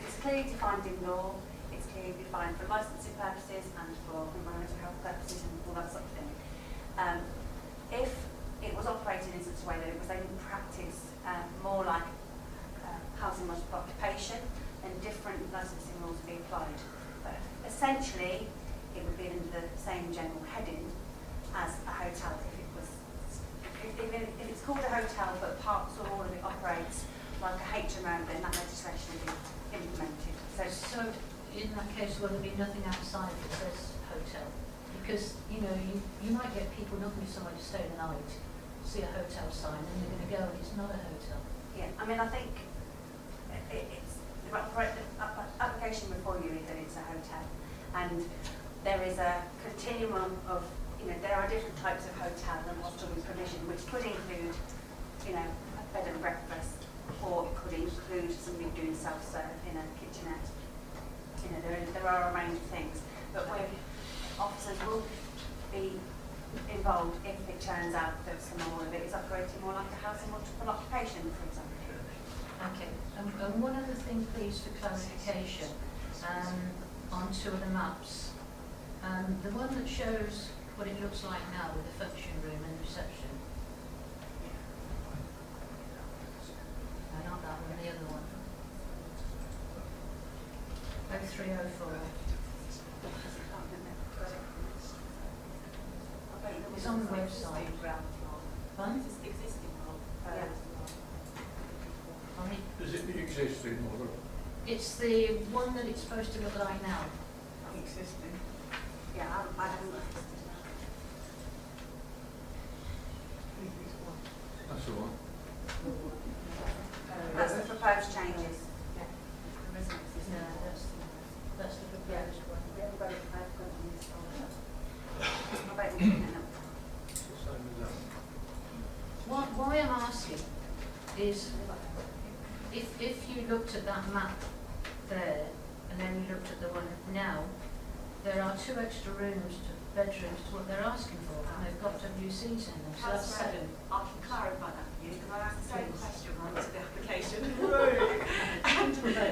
it's clearly defined in law, it's clearly defined for licensing purposes and for environmental health purposes and all that sort of thing. If it was operated in such a way that it was in practice more like housing multiple occupation, then different licensing rules would be applied. But essentially, it would be under the same general heading as a hotel if it was. If it's called a hotel but parts or all of it operates like a HMO, then that legislation will be implemented. So in that case, will there be nothing outside that says hotel? Because, you know, you might get people looking for somewhere to stay the night, see a hotel sign, and they're going to go and it's not a hotel. Yeah, I mean, I think it's the application before you is that it's a hotel, and there is a continuum of, you know, there are different types of hotel and hostelry provision, which could include, you know, a bed and breakfast, or it could include somebody doing self-serve in a kitchenette. You know, there are a range of things, but officers will be involved if it turns out that some more of it is operating more like a housing multiple occupation, for example. Okay, and one other thing, please, for clarification. on two of the maps. The one that shows what it looks like now with the function room and reception. No, not that one, the other one. 0304. It's on the website. Fun? It's existing one. Is it the existing model? It's the one that it's supposed to look like now. Existing. Yeah, I haven't looked at it. That's the one. That's the proposed changes. Yeah. There isn't existing. Yeah, that's the proposed one. Everybody, I've got on this one. I bet we can help. Why I'm asking is, if you looked at that map there, and then you looked at the one now, there are 2 extra rooms, bedrooms to what they're asking for, and they've got WCs in them, so that's 7. I can clarify that for you because I asked the same question once to the application. And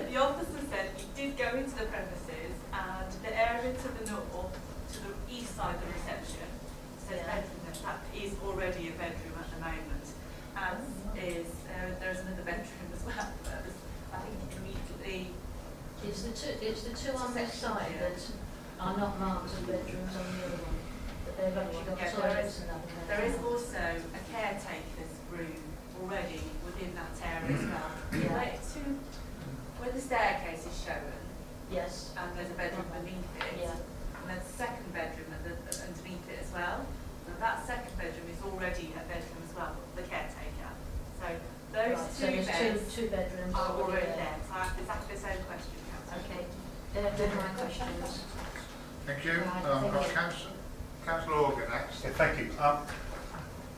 the officer said he did go into the premises and the area to the north, to the east side of the reception, says bedroom. That is already a bedroom at the moment. As is, there's another bedroom as well. I think immediately. It's the two on this side that are not marked as bedrooms on the other one, but they've actually got toilets and that. There is also a caretaker's room already within that area as well. Where the staircase is shown. Yes. And there's a bedroom beneath it. Yeah. And there's a second bedroom underneath it as well. And that second bedroom is already a bedroom as well, the caretaker. So those Right, two so beds two bedrooms are already there. So I asked exactly the same question. Okay, they're my questions. Thank you. Right, thank you. Councillor Organ next. Yeah, thank you.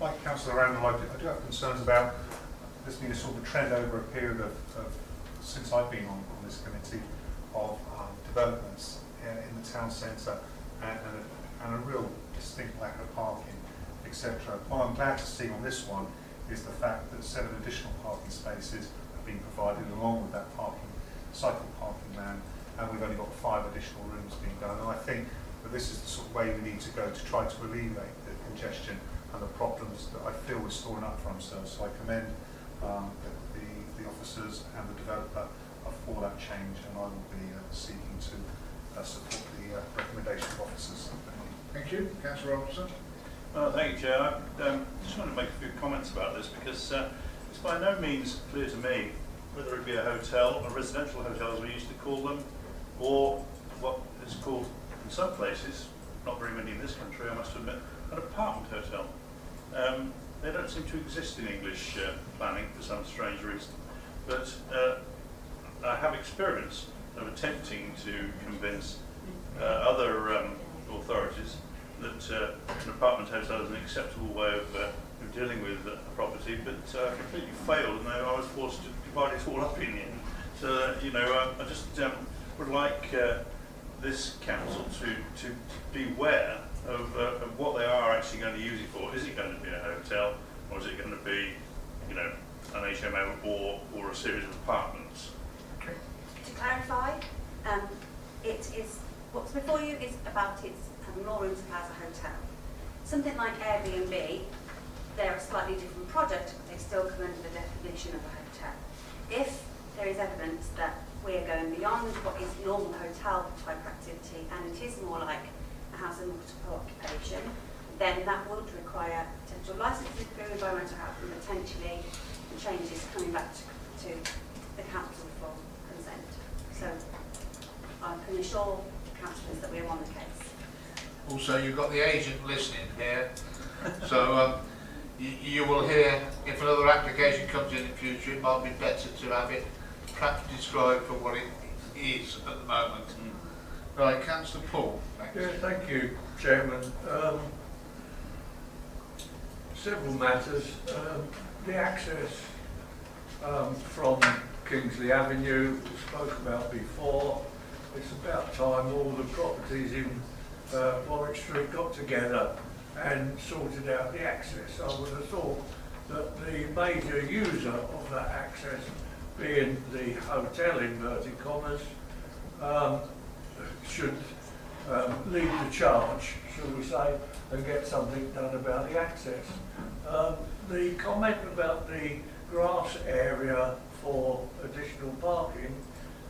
Like Councillor Randall, I do have concerns about there's been a sort of trend over a period of since I've been on this committee of developments in the town centre and a real distinct lack of parking, etc. What I'm glad to see on this one is the fact that 7 additional parking spaces have been provided along with that cycle parking man, and we've only got 5 additional rooms being done. And I think that this is the sort of way we need to go to try to alleviate the congestion and the problems that I feel we're storing up for ourselves. So I commend the officers and the developer for that change, and I will be seeking to support the recommendation of officers. Thank you. Councillor Robertson. Thank you, Chair. I just want to make a few comments about this because it's by no means clear to me whether it be a hotel, a residential hotel as we used to call them, or what is called in some places, not very many in this country I must admit, an apartment hotel. They don't seem to exist in English planning for some strange reason, but I have experience of attempting to convince other authorities that an apartment hotel is an acceptable way of dealing with a property, but completely failed, and I was forced to divide it all up in the end. So, I just would like this council to beware of what they are actually going to use it for. Is it going to be a hotel, or is it going to be, an HMO or a series of apartments? To clarify, it is what's before you is about its more rooms as a hotel. Something like Airbnb, they're a slightly different product, but they still come under the definition of a hotel. If there is evidence that we're going beyond what is normal hotel type activity and it is more like a house of multiple occupation, then that would require potential licensing through environmental health and potentially changes coming back to the council for consent. So I can assure councillors that we're on the case. Also, you've got the agent listening here, so you will hear if another application comes in the future, it might be better to have it perhaps described for what it is at the moment. Right, Councillor Paul. Next. Yeah, thank you, Chairman. Several matters. The access from Kingsley Avenue, we spoke about before. It's about time all the properties in Warwick Street got together and sorted out the access. I would have thought that the major user of that access, being the hotel, inverted commas, should lead the charge, shall we say, and get something done about the access. The comment about the grass area for additional parking,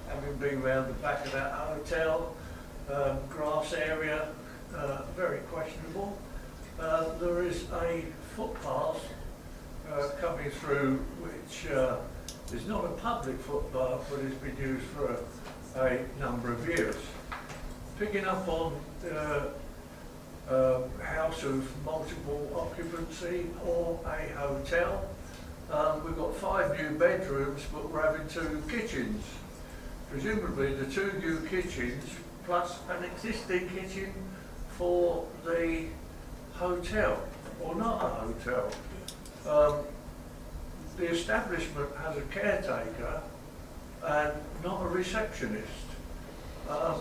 having been round the back of that hotel, grass area, very questionable. There is a footpath coming through which is not a public footpath, but has been used for a number of years. Picking up on house of multiple occupancy or a hotel, we've got 5 new bedrooms, but we're having 2 kitchens. Presumably the 2 new kitchens plus an existing kitchen for the hotel, or not a hotel. The establishment has a caretaker and not a receptionist. I'm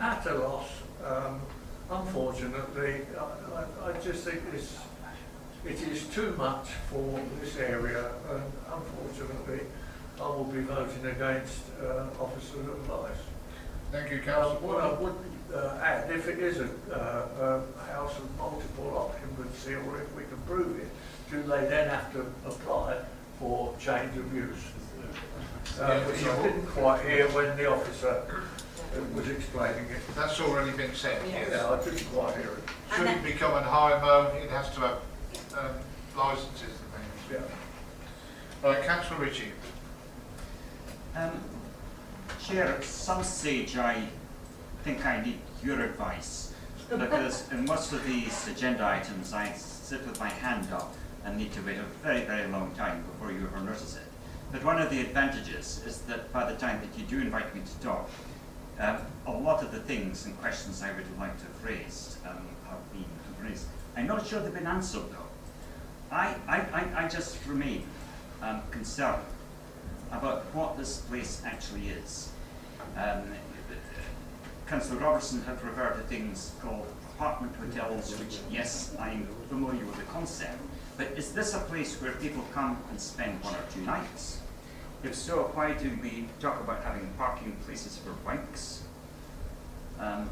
at a loss. Unfortunately, I just think it is too much for this area, and unfortunately, I will be voting against officer's advice. Thank you, Councillor. What I would add, if it is a house of multiple occupancy, or if we can prove it, do they then have to apply for change of use? Which I didn't quite hear when the officer was explaining it. That's already been said. Yes. Yeah, I didn't quite hear it. Should it become a HMO, it has to have licences and things. Yeah. Right, Councillor Ritchie. Chair, at some stage I think I need your advice, because in most of these agenda items I sit with my hand up and need to wait a very, very long time before you ever notice it. But one of the advantages is that by the time that you do invite me to talk, a lot of the things and questions I would like to have raised have been raised. I'm not sure they've been answered though. I just remain concerned about what this place actually is. Councillor Robertson had referred to things called apartment hotels, which, yes, I'm familiar with the concept, but is this a place where people come and spend 1 or 2 nights? If so, why do we talk about having parking places for bikes?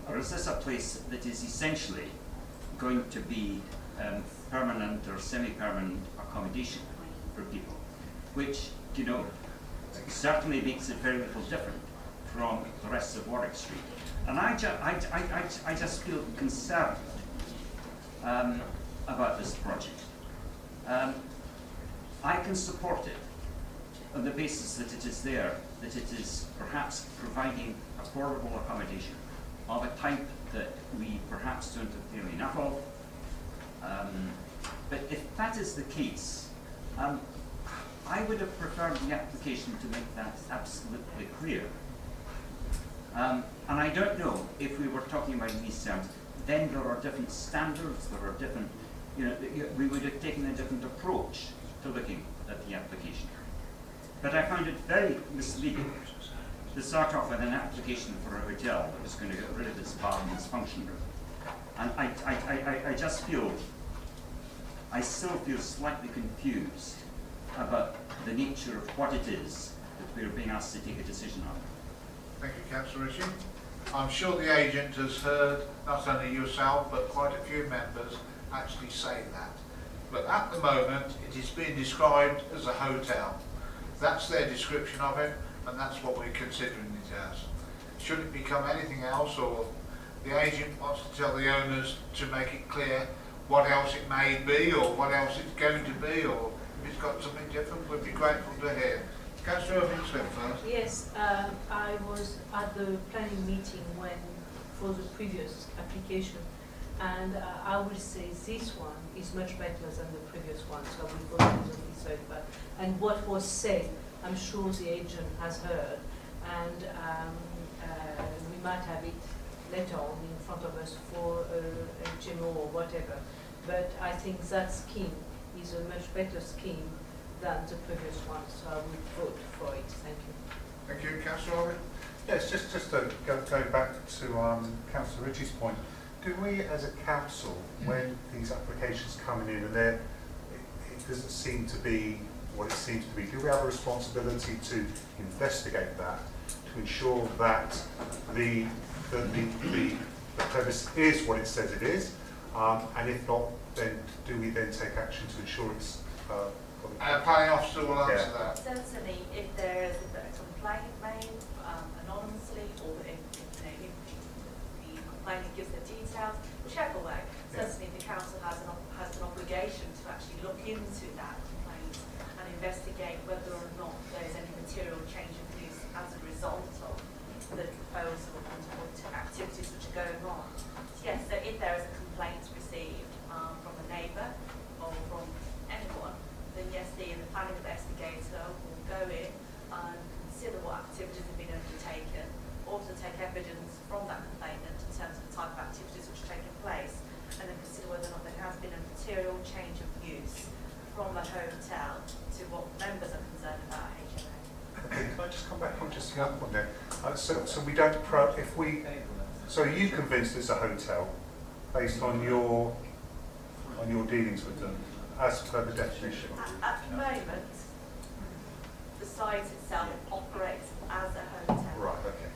Or is this a place that is essentially going to be permanent or semi-permanent accommodation for people, which, you know, certainly makes it very little different from the rest of Warwick Street. And I just feel concerned about this project. I can support it on the basis that it is there, that it is perhaps providing affordable accommodation of a type that we perhaps don't have nearly enough of. But if that is the case, I would have preferred the application to make that absolutely clear. And I don't know if we were talking about these terms, then there are different standards, there are different, you know, we would have taken a different approach to looking at the application. But I found it very misleading to start off with an application for a hotel that was going to get rid of this bar and this function room. And I just feel, I still feel slightly confused about the nature of what it is that we're being asked to take a decision on. Thank you, Councillor Ritchie. I'm sure the agent has heard not only yourself but quite a few members actually say that. But at the moment it is being described as a hotel. That's their description of it, and that's what we're considering it as. Should it become anything else, or the agent wants to tell the owners to make it clear what else it may be or what else it's going to be, or if it's got something different, we'd be grateful to hear. Councillor Irving-Smith first. Yes, I was at the planning meeting for the previous application, and I would say this one is much better than the previous one, so I will positively say that. And what was said, I'm sure the agent has heard, and we might have it later on in front of us for a demo or whatever. But I think that scheme is a much better scheme than the previous one, so I would vote for it. Thank you. Thank you, Councillor Irving. Yes, just to go back to Councillor Ritchie's point, do we as a council, when these applications coming in and it doesn't seem to be what it seems to be, do we have a responsibility to investigate that to ensure that the premise is what it says it is, and if not, then do we then take action to ensure it's planning officer will answer that. Certainly, if there is a complaint made anonymously, or if the complainant gives the details, whichever way, certainly the council has an obligation to actually look into that complaint and investigate whether or not there is any material change of use as a result of the proposal and activities which are going on. So yes, so if there is a complaint received from a neighbour or from anyone, then yes, the planning investigator will go in and consider what activities have been undertaken, also take evidence from that complainant in terms of the type of activities which are taking place, and then consider whether or not there has been a material change of use from the hotel to what members are concerned about HMO. Okay, can I just come back on just the other one there? So we don't so are you convinced it's a hotel based on your dealings with them as per the definition? At the moment, the site itself operates as a hotel. Right, okay.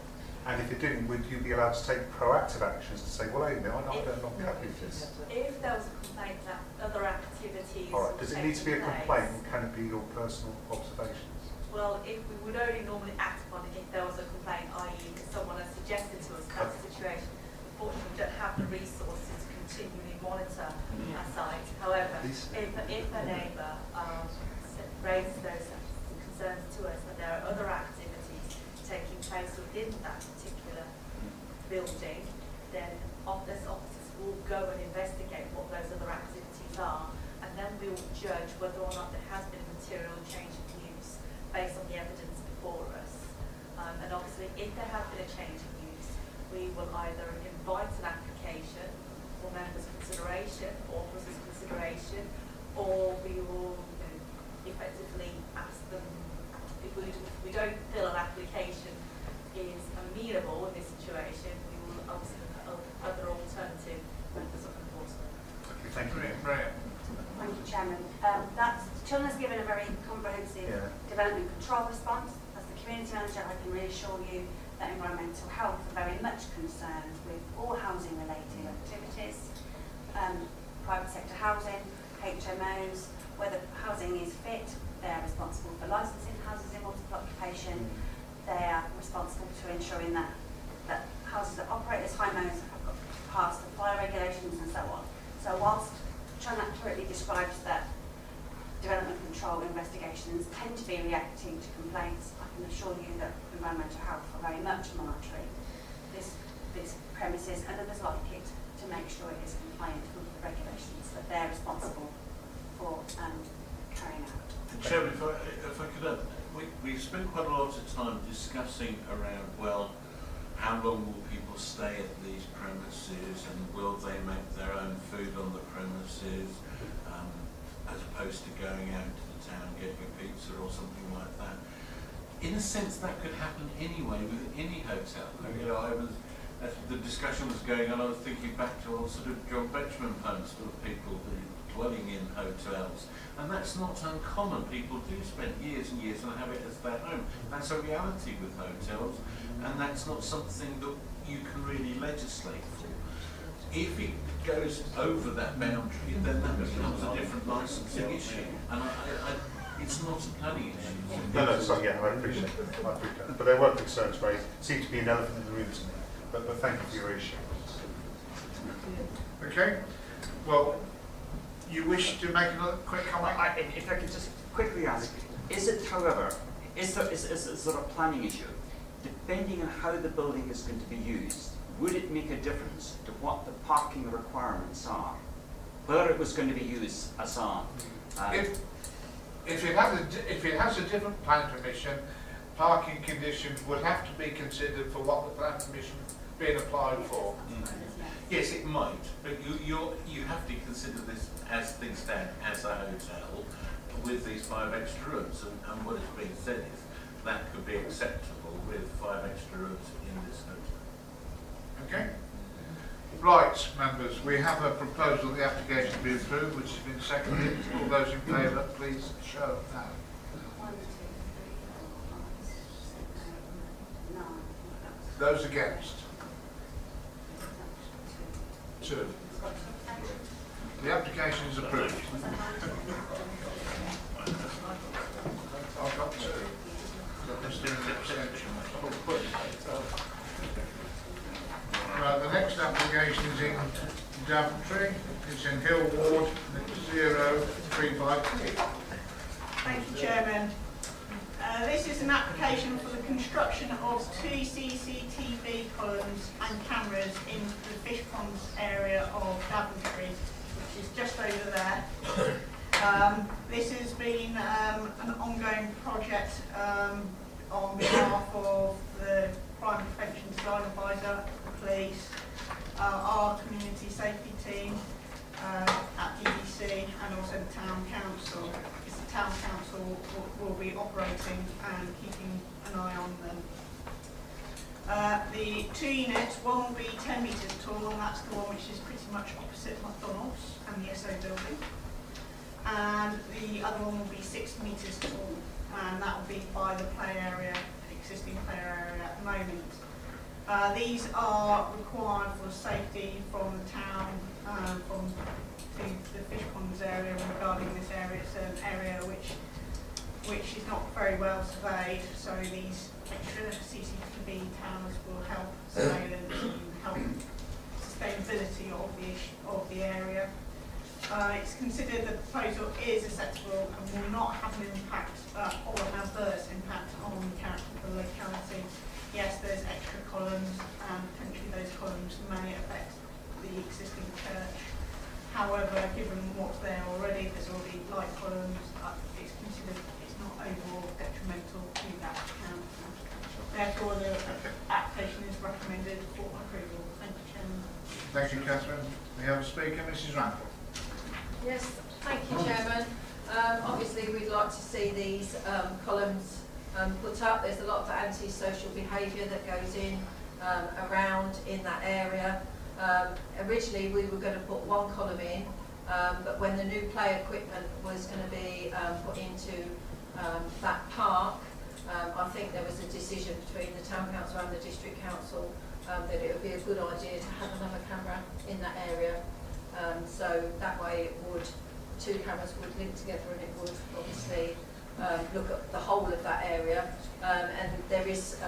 And if it didn't, would you be allowed to take proactive actions to say, well, wait a minute, I'm not happy with this? If there was a complaint that other activities All right, does it need to be a taking complaint, place, or can it be your personal observations? well, if we would only normally act upon it if there was a complaint, i.e. if someone has suggested to us that situation. Unfortunately, we don't have the resources to continually monitor our site. However, if a neighbour raises those concerns to us that there are other activities taking place within that particular building, then officers will go and investigate what those other activities are, and then we will judge whether or not there has been a material change of use based on the evidence before us. And obviously, if there has been a change of use, we will either invite an application for members' consideration, or officers' consideration, or we will effectively ask them, if we don't feel an application is amenable in this situation, we will obviously look at other alternative methods of enforcement. Okay, thank you. Right. Thank you, Chairman. Children has given a very comprehensive development control response. As the community manager, I can reassure you that environmental health are very much concerned with all housing related activities, private sector housing, HMOs, whether housing is fit. They are responsible for licensing houses in multiple occupation. They are responsible to ensuring that houses that operate as HMOs have got passed the fire regulations and so on. So whilst John accurately describes that development control investigations tend to be reacting to complaints, I can assure you that environmental health are very much monitoring this premises and others like it to make sure it is compliant with the regulations that they're responsible for carrying out. Chairman, if I could add, we spent quite a lot of time discussing around, well, how long will people stay at these premises, and will they make their own food on the premises, as opposed to going out to the town getting a pizza or something like that. In a sense, that could happen anyway with any hotel. I mean, as the discussion was going on, I was thinking back to all sort of John Betchman homes for people who dwelling in hotels, and that's not uncommon. People do spend years and years and have it as their home. That's a reality with hotels, and that's not something that you can really legislate for. If it goes over that boundary, then that becomes a different licensing issue, and it's not a planning issue. No, sorry, yeah, I appreciate that. But there were concerns raised. It seemed to be an elephant in the room to me. But thank you for your issue. Okay. Well, you wish to make another quick comment? If I could just quickly ask, is it, however, is there a planning issue? Depending on how the building is going to be used, would it make a difference to what the parking requirements are? Whether it was going to be used as a... If it has a different plan permission, parking conditions would have to be considered for what the plan permission being applied for. Yes, it might, but you have to consider this as things stand as a hotel with these 5 extra rooms, and what is being said is that could be acceptable with 5 extra rooms in this hotel. Okay. Right, members, we have a proposal the application be approved, which has been seconded. All those in favour, please show now. 1, 2, 3, 4, 5, 6, 7, 8, 9, 10, Those against? 2. The application is approved. I've got 2. Got Mr. an abstention. Right, the next application is in Daventry. It's in Hill Ward, and it's 0353. Thank you, Chairman. This is an application for the construction of 2 CCTV columns and cameras in the fish ponds area of Daventry, which is just over there. This has been an ongoing project on behalf of the Crime Prevention Design Advisor, the police, our community safety team at DDC, and also the Town Council. The Town Council will be operating and keeping an eye on them. The 2 units, one will be 10 metres tall, and that's the one which is pretty much opposite McDonald's and the SO building. And the other one will be 6 metres tall, and that will be by the play area, existing play area at the moment. These are required for safety from the town, from the fish ponds area regarding this area. It's an area which is not very well surveyed, so these extra CCTV towers will help surveillance and help sustainability of the area. It's considered the proposal is acceptable and will not have an impact or an adverse impact on the character of the locality. Yes, there's extra columns and potentially those columns may affect the existing church. However, given what's there already, there's already light columns, it's considered it's not overall detrimental to that account. Therefore, the application is recommended for approval. Thank you, Chairman. Thank you, Catherine. We have a speaker, Mrs. Randall. Yes, thank you, Chairman. Obviously, we'd like to see these columns put up. There's a lot of anti-social behaviour that goes in around in that area. Originally, we were going to put 1 column in, but when the new play equipment was going to be put into that park, I think there was a decision between the Town Council and the District Council that it would be a good idea to have another camera in that area. So that way it would, 2 cameras would link together and it would obviously look at the whole of that area. And there is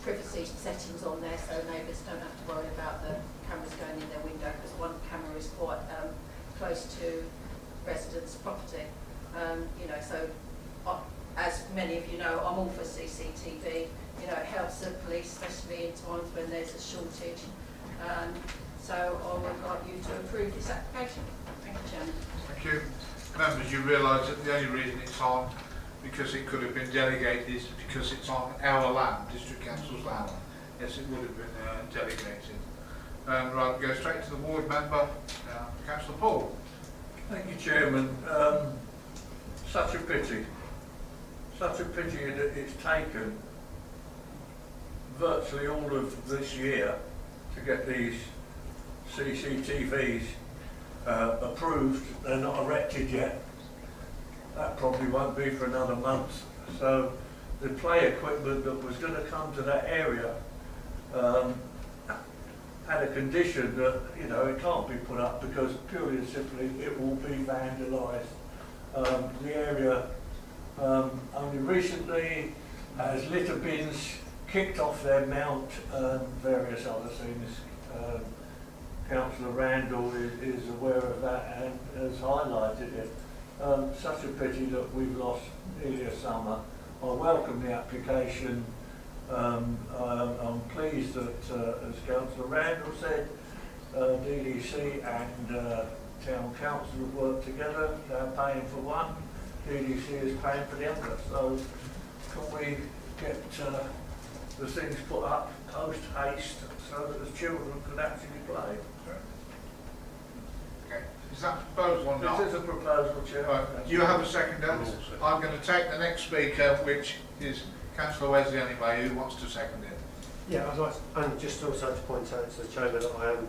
privacy settings on there, so neighbours don't have to worry about the cameras going in their window, because 1 camera is quite close to residents' property. You know, so as many of you know, I'm all for CCTV. You know, it helps the police, especially in times when there's a shortage. So I would like you to approve this application. Thank you, Chairman. Thank you. Members, you realise that the only reason it's on, because it could have been delegated, is because it's on our land, District Council's land. Yes, it would have been delegated. Right, go straight to the ward member, Councillor Paul. Thank you, Chairman. Such a pity. Such a pity that it's taken virtually all of this year to get these CCTVs approved. They're not erected yet. That probably won't be for another month. So the play equipment that was going to come to that area had a condition that, you know, it can't be put up because purely and simply it will be vandalised. The area only recently has litter bins kicked off their mount, various other things. Councillor Randall is aware of that and has highlighted it. Such a pity that we've lost nearly a summer. I welcome the application. I'm pleased that, as Councillor Randall said, DDC and Town Council have worked together. They're paying for one, DDC is paying for the other. So can we get the things put up post haste so that the children could actually play? Okay. Is that proposal or not? This is a proposal, Chair. Right. You have a seconder. I'm going to take the next speaker, which is Councillor Wesley anyway, who wants to second it. Yeah, I'd like to, and just also to point out to the Chairman that I am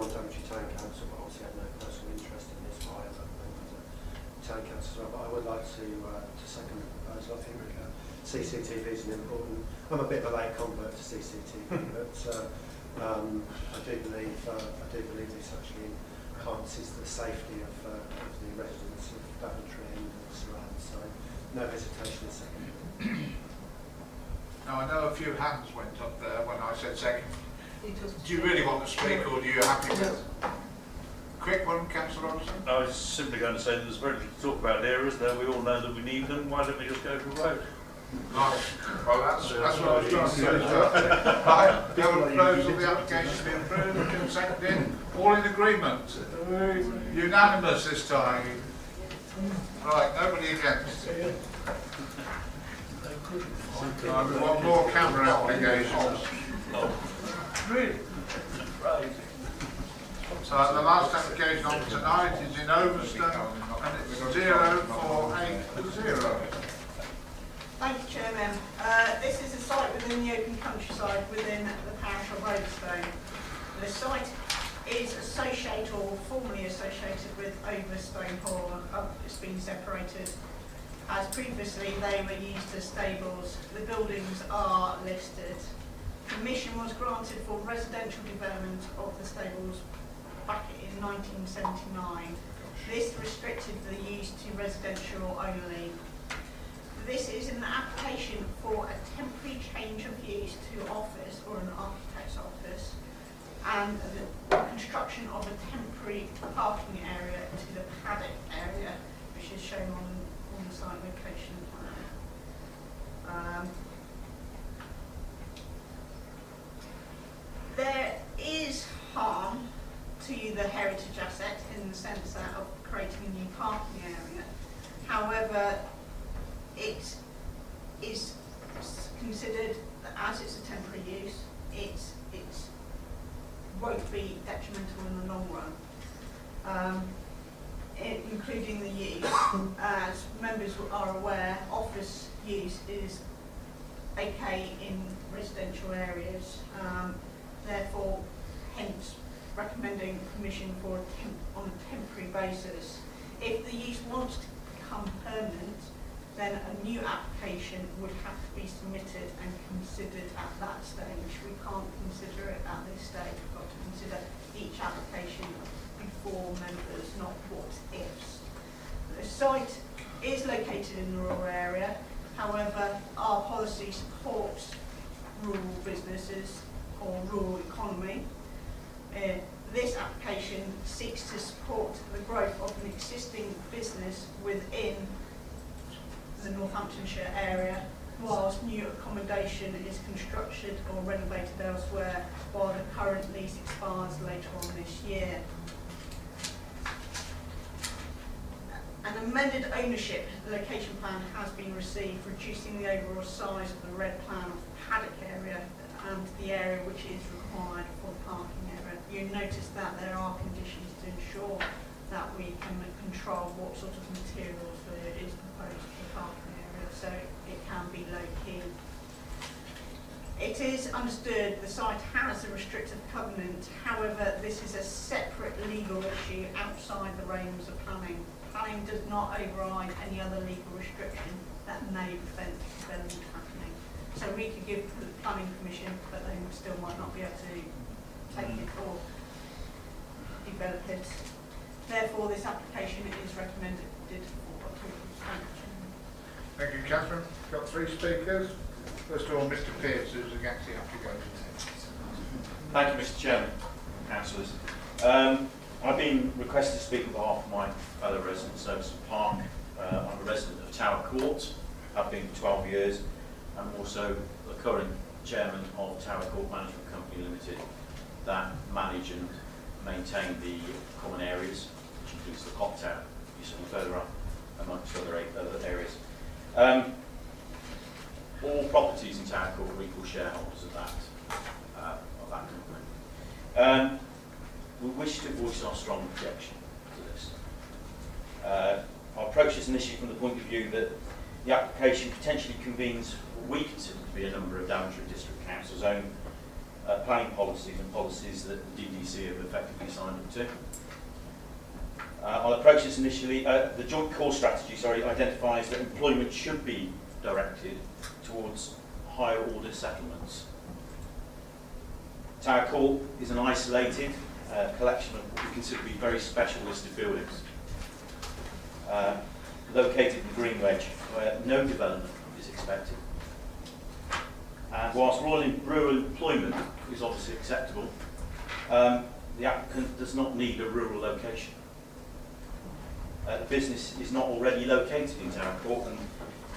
on Daventry Town Council, but obviously I have no personal interest in this via the Town Council as well, but I would like to second the proposal. I think CCTV is an important I'm a bit of a late convert to CCTV, but I do believe this actually enhances the safety of the residents of Daventry and the surrounds. So no hesitation a second. Now I know a few hands went up there when I said second. It was Do you really want to speak, or do you happy with? Quick one, Councillor Robertson. I was simply going to say that there's very little to talk about here, is there? We all know that we need them. Why don't we just go for a vote? Right. Well, that's what I was trying to say. Right, go and close all the applications being approved, consented, all in agreement. Unanimous this time. Right, nobody against. Right, we want more camera applications. Really? Right. So the last application on tonight is in Overston, and it's 0480. Thank you, Chairman. This is a site within the open countryside within the parish of Overstone. The site is associated or formerly associated with Overstone Hall. It's been separated. As previously they were used as stables. The buildings are listed. Permission was granted for residential development of the stables back in 1979. This restricted the use to residential only. This is an application for a temporary change of use to office or an architect's office, and the construction of a temporary parking area to the paddock area, which is shown on the site location plan. There is harm to the heritage asset in the sense that of creating a new parking area. However, it is considered that as it's a temporary use, it won't be detrimental in the long run, including the use. As members are aware, office use is okay in residential areas, therefore, hence recommending permission for on a temporary basis. If the use wants to become permanent, then a new application would have to be submitted and considered at that stage. We can't consider it at this stage. We've got to consider each application before members, not what ifs. The site is located in the rural area. However, our policy supports rural businesses or rural economy. This application seeks to support the growth of an existing business within the Northamptonshire area, whilst new accommodation is constructed or renovated elsewhere, while the current lease expires later on this year. An amended ownership location plan has been received, reducing the overall size of the red plan of the paddock area and the area which is required for the parking area. You notice that there are conditions to ensure that we can control what sort of materials is proposed for the parking area, so it can be low key. It is understood the site has a restrictive covenant. However, this is a separate legal issue outside the realms of planning. Planning does not override any other legal restriction that may prevent development happening. So we could give the planning permission, but they still might not be able to take it or develop it. Therefore, this application is recommended for approval. Thank you, Catherine. Got 3 speakers. First of all, Mr. Pearce, who's against the application. Thank you, Mr. Chairman, councillors. I've been requested to speak on behalf of my fellow residents of Overston Park. I'm a resident of Tower Court. I've been for 12 years. I'm also the current chairman of Tower Court Management Company Limited that manage and maintain the common areas, which includes the clock tower, you see further up, amongst other areas. All properties in Tower Court are equal shareholders of that company. We wish to voice our strong objection to this. I approach this initially from the point of view that the application potentially convenes what we consider to be a number of Daventry District Council's own planning policies and policies that the DDC have effectively signed up to. I'll approach this initially. The joint core strategy, identifies that employment should be directed towards higher order settlements. Tower Court is an isolated collection of what we consider to be very special listed buildings, located in Green Wedge, where no development is expected. And whilst rural employment is obviously acceptable, the applicant does not need a rural location. The business is not already located in Tower Court and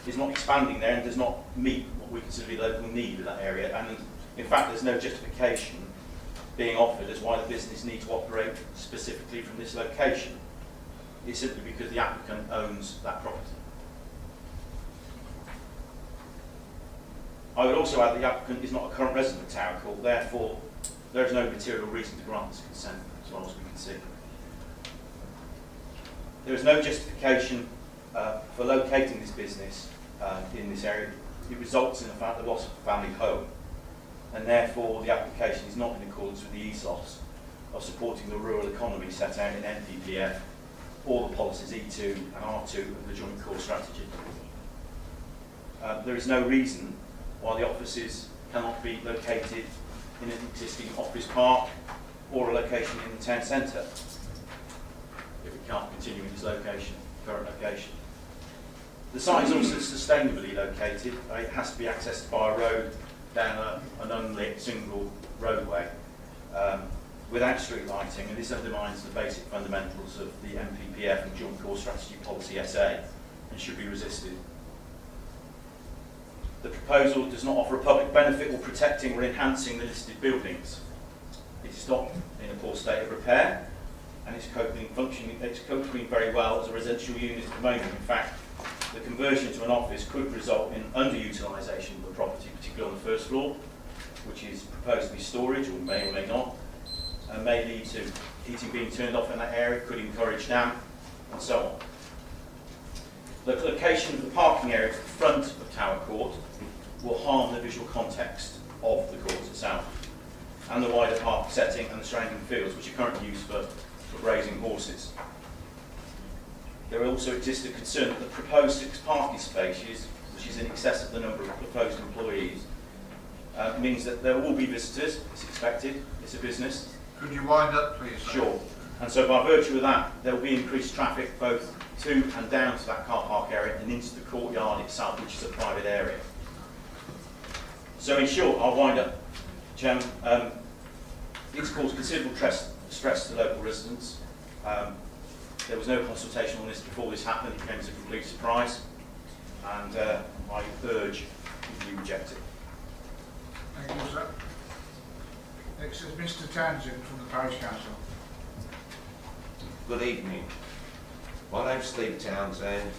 is not expanding there and does not meet what we consider to be local need in that area. And in fact, there's no justification being offered as why the business needs to operate specifically from this location. It's simply because the applicant owns that property. I would also add the applicant is not a current resident of Tower Court, therefore there is no material reason to grant this consent, as far as we can see. There is no justification for locating this business in this area. It results in the fact the loss of a family home, and therefore the application is not in accordance with the ethos of supporting the rural economy set out in NPPF or the policies E2 and R2 of the Joint Core Strategy. There is no reason why the offices cannot be located in an existing office park or a location in the town centre if it can't continue in its location, current location. The site is also sustainably located. It has to be accessed by a road down an unlit single roadway without street lighting, and this undermines the basic fundamentals of the MPPF and Joint Core Strategy Policy SA and should be resisted. The proposal does not offer a public benefit or protecting or enhancing the listed buildings. It is not in a poor state of repair, and it's functioning very well as a residential unit at the moment. In fact, the conversion to an office could result in underutilisation of the property, particularly on the first floor, which is proposed to be storage, or may not, and may lead to heating being turned off in that area, could encourage damp, and so on. The location of the parking area to the front of Tower Court will harm the visual context of the court itself and the wider park setting and the surrounding fields, which are currently used for grazing horses. There also exists a concern that the proposed 6 parking spaces, which is in excess of the number of proposed employees, means that there will be visitors, it's expected, it's a business. Could you wind up, please? Sure. And so by virtue of that, there will be increased traffic both to and down to that car park area and into the courtyard itself, which is a private area. So in short, I'll wind up, Chairman. It's caused considerable stress to local residents. There was no consultation on this before this happened. It came as a complete surprise, and I urge you reject it. Thank you, sir. Next is Mr. Townsend from the Parish Council. Good evening. My name's Steve Townsend,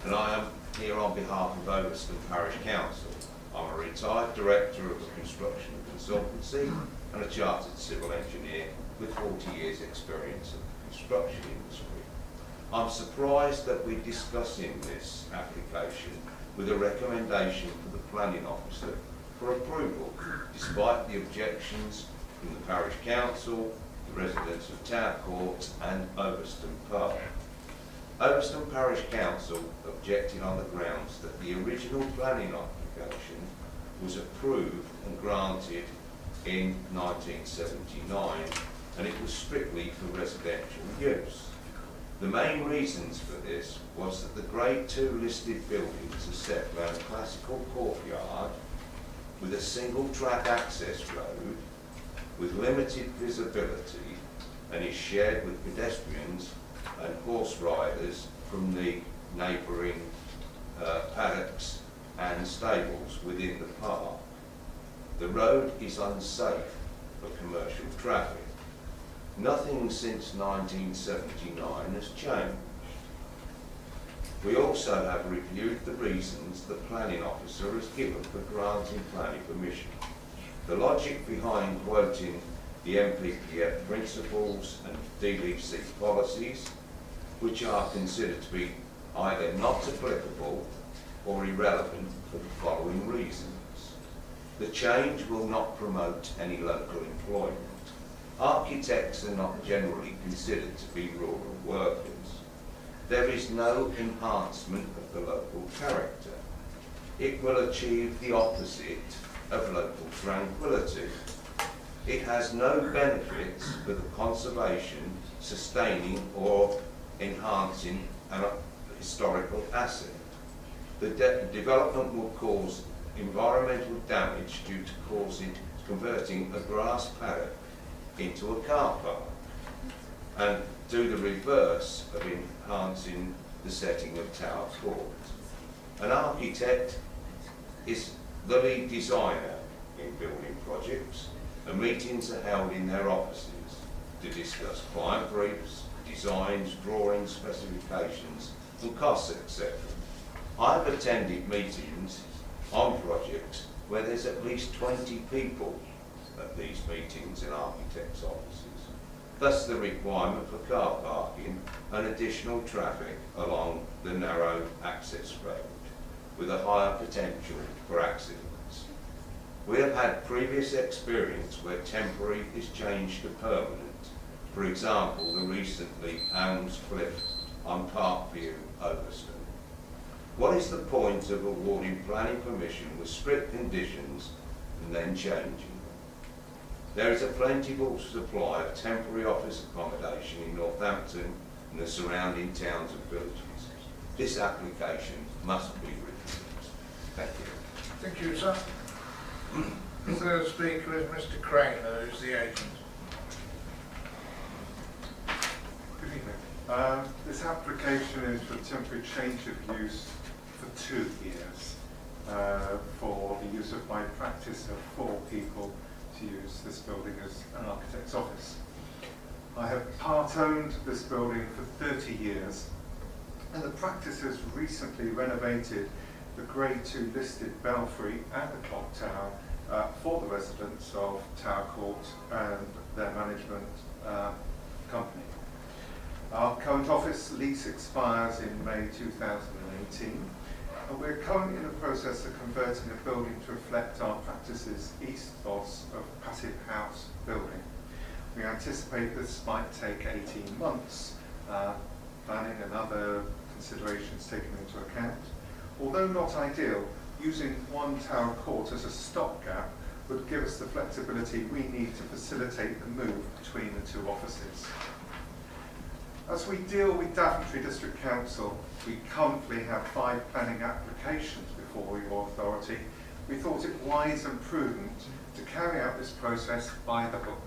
and I am here on behalf of Overston Parish Council. I'm a retired director of a construction consultancy and a chartered civil engineer with 40 years' experience in the construction industry. I'm surprised that we're discussing this application with a recommendation for the planning officer for approval, despite the objections from the Parish Council, the residents of Tower Court and Overston Park. Overston Parish Council objected on the grounds that the original planning application was approved and granted in 1979 and it was strictly for residential use. The main reasons for this was that the Grade 2 listed buildings are set around a classical courtyard with a single track access road with limited visibility and is shared with pedestrians and horse riders from the neighbouring paddocks and stables within the park. The road is unsafe for commercial traffic. Nothing since 1979 has changed. We also have reviewed the reasons the planning officer has given for granting planning permission. The logic behind quoting the MPPF principles and DDC policies, which are considered to be either not applicable or irrelevant for the following reasons. The change will not promote any local employment. Architects are not generally considered to be rural workers. There is no enhancement of the local character. it will achieve the opposite of local tranquility. It has no benefits for the conservation, sustaining or enhancing an historical asset. The development will cause environmental damage due to converting a grass paddock into a car park, and do the reverse of enhancing the setting of Tower Court. An architect is the lead designer in building projects, and meetings are held in their offices to discuss client briefs, designs, drawings, specifications and costs, etc. I've attended meetings on projects where there's at least 20 people at these meetings in architects' offices. Thus the requirement for car parking and additional traffic along the narrow access road with a higher potential for accidents. We have had previous experience where temporary is changed to permanent. For example, the recently Elms Cliff on Parkview, Overston. What is the point of awarding planning permission with strict conditions and then changing them? There is a plentiful supply of temporary office accommodation in Northampton and the surrounding towns and villages. This application must be reviewed. Thank you. Thank you, sir. The third speaker is Mr. Crane, who is the agent. Good evening. This application is for temporary change of use for 2 years for the use of my practice of 4 people to use this building as an architect's office. I have part-owned this building for 30 years, and the practice has recently renovated the Grade 2 listed belfry and the clock tower for the residents of Tower Court and their management company. Our current office lease expires in May 2018, and we're currently in the process of converting a building to reflect our practice's ethos of passive house building. We anticipate this might take 18 months, planning and other considerations taken into account. Although not ideal, using one Tower Court as a stopgap would give us the flexibility we need to facilitate the move between the 2 offices. As we deal with Daventry District Council, we currently have 5 planning applications before your authority. We thought it wise and prudent to carry out this process by the book.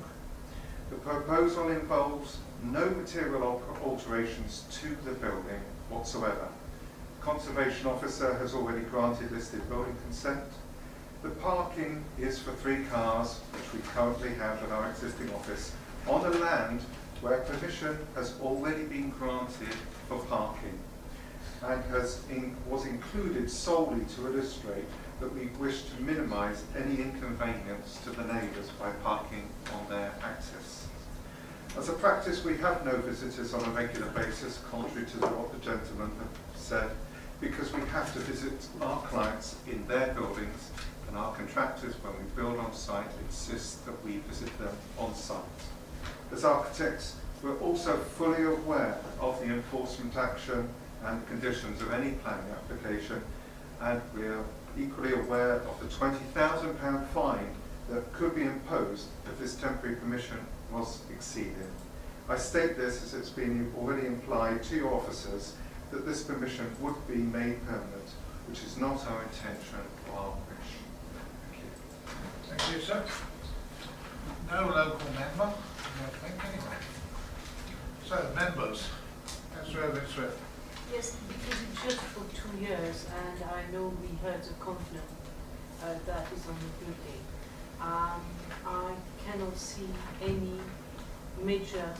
The proposal involves no material alterations to the building whatsoever. The Conservation Officer has already granted listed building consent. The parking is for 3 cars, which we currently have at our existing office, on a land where permission has already been granted for parking and was included solely to illustrate that we wish to minimise any inconvenience to the neighbours by parking on their access. As a practice, we have no visitors on a regular basis, contrary to what the gentleman have said, because we have to visit our clients in their buildings, and our contractors, when we build on site, insist that we visit them on site. As architects, we're also fully aware of the enforcement action and conditions of any planning application, and we're equally aware of the £20,000 fine that could be imposed if this temporary permission was exceeded. I state this as it's been already implied to your officers that this permission would be made permanent, which is not our intention or our wish. Thank you. Thank you, sir. No local member, I don't think, anyway. So, members, Councillor Swift. Yes, because it's just for 2 years, and I know we heard the covenant that is on the building. I cannot see any major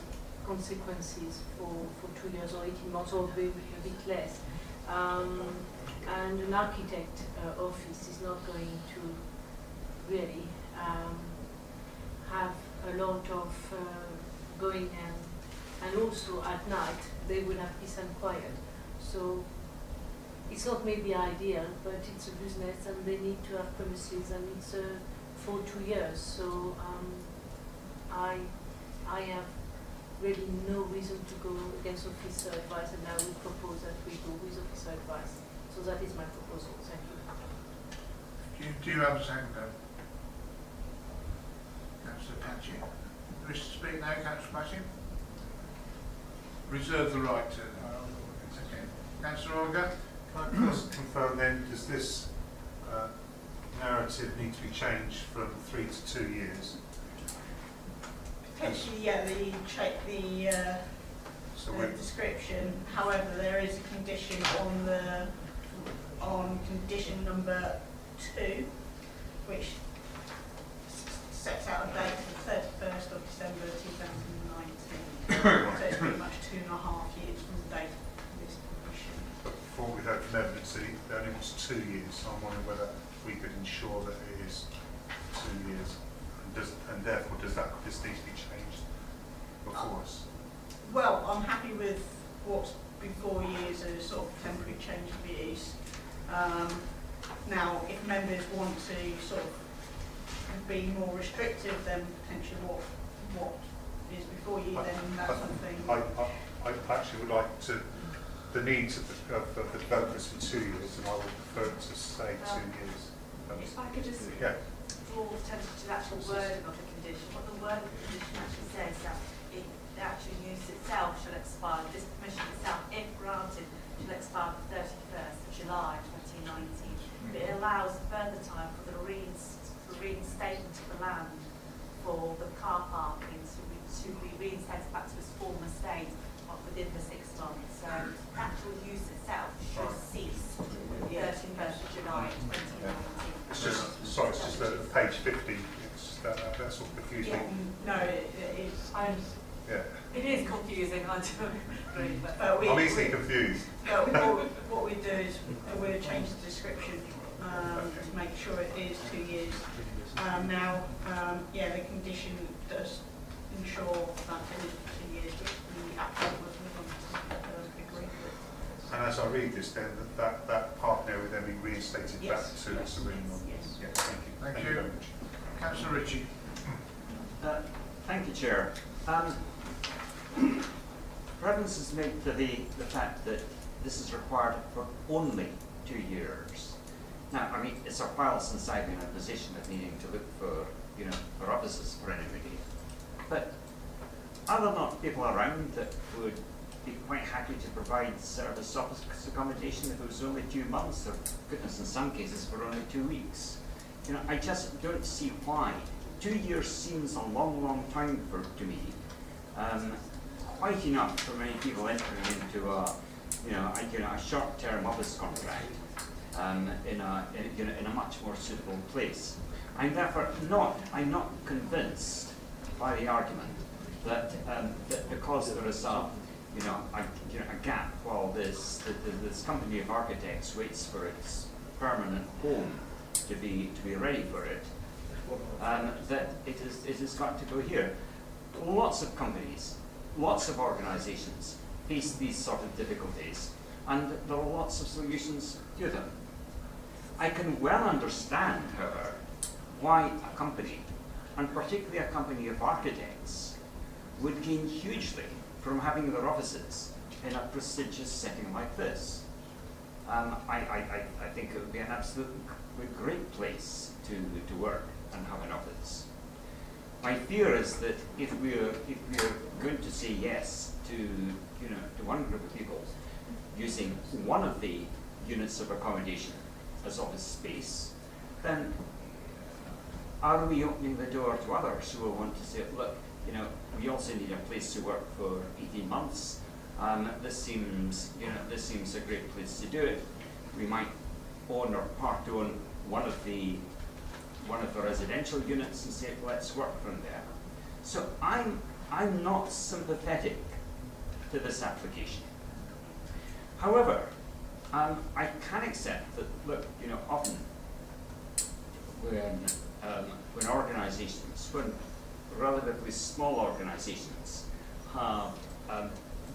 consequences for 2 years or 18 months, or maybe a bit less. And an architect office is not going to really have a lot of going and also at night they will have peace and quiet. So it's not maybe ideal, but it's a business and they need to have premises, and it's for 2 years. So I have really no reason to go against officer advice, and I will propose that we go with officer advice. So that is my proposal. Thank you. Do you have a second then? Councillor Patchett. Wish to speak now, Councillor Patchett? Reserve the right to. It's okay. Councillor Olga? Can I first confirm then, does this narrative need to be changed from 3 to 2 years? Potentially, yeah, the description. However, there is a condition on condition number 2, which sets out a date of the 31st of December 2019. So it's pretty much 2.5 years from the date of this condition. But before we heard from evidence, it only wants 2 years, so I'm wondering whether we could ensure that it is 2 years. And therefore, does this need to be changed before us? Well, I'm happy with what's before you as a sort of temporary change of use. Now, if members want to sort of be more restrictive than potentially what is before you, then that's something. I actually would like the needs of the developers in 2 years, and I would prefer it to say 2 years. If I could just draw attention to the actual wording of the condition, what the word of the condition actually says, that the actual use itself shall expire, this permission itself, if granted, shall expire the 31st of July 2019. But it allows further time for the reinstatement of the land for the car parking to be reinstated back to its former state within the 6 months. So the actual use itself should cease the 31st of July 2019. It's just that page 50, that's what confused me. No, it is. Yeah. It is confusing, I do agree. But I'm easily confused. What we do is we'll change the description to make sure it is 2 years. Now, the condition does ensure that it is 2 years, which the applicant was agree with. And as I read this, then that park area would then be reinstated back to its original. Yes. Yeah, thank you. Thank you. Very much. Councillor Ritchie. Thank you, Chair. Reference is made to the fact that this is required for only 2 years. Now, I mean, it's a while since I've been in a position of needing to look for, for offices for anybody. But are there not people around that would be quite happy to provide service office accommodation if it was only 2 months, or goodness, in some cases for only 2 weeks? I just don't see why. 2 years seems a long, long time to me. Quite enough for many people entering into a short-term office contract in a much more suitable place. I'm therefore not convinced by the argument that because there is a gap while this company of architects waits for its permanent home to be ready for it, that it has got to go here. Lots of companies, lots of organisations face these sort of difficulties, and there are lots of solutions to them. I can well understand, however, why a company, and particularly a company of architects, would gain hugely from having their offices in a prestigious setting like this. I think it would be an absolutely great place to work and have an office. My fear is that if we're going to say yes to one group of people using one of the units of accommodation as office space, then are we opening the door to others who will want to say, look, we also need a place to work for 18 months. This seems a great place to do it. We might own or part own one of the residential units and say, let's work from there. So I'm not sympathetic to this application. However, I can accept that, look, often when organisations, when relatively small organisations have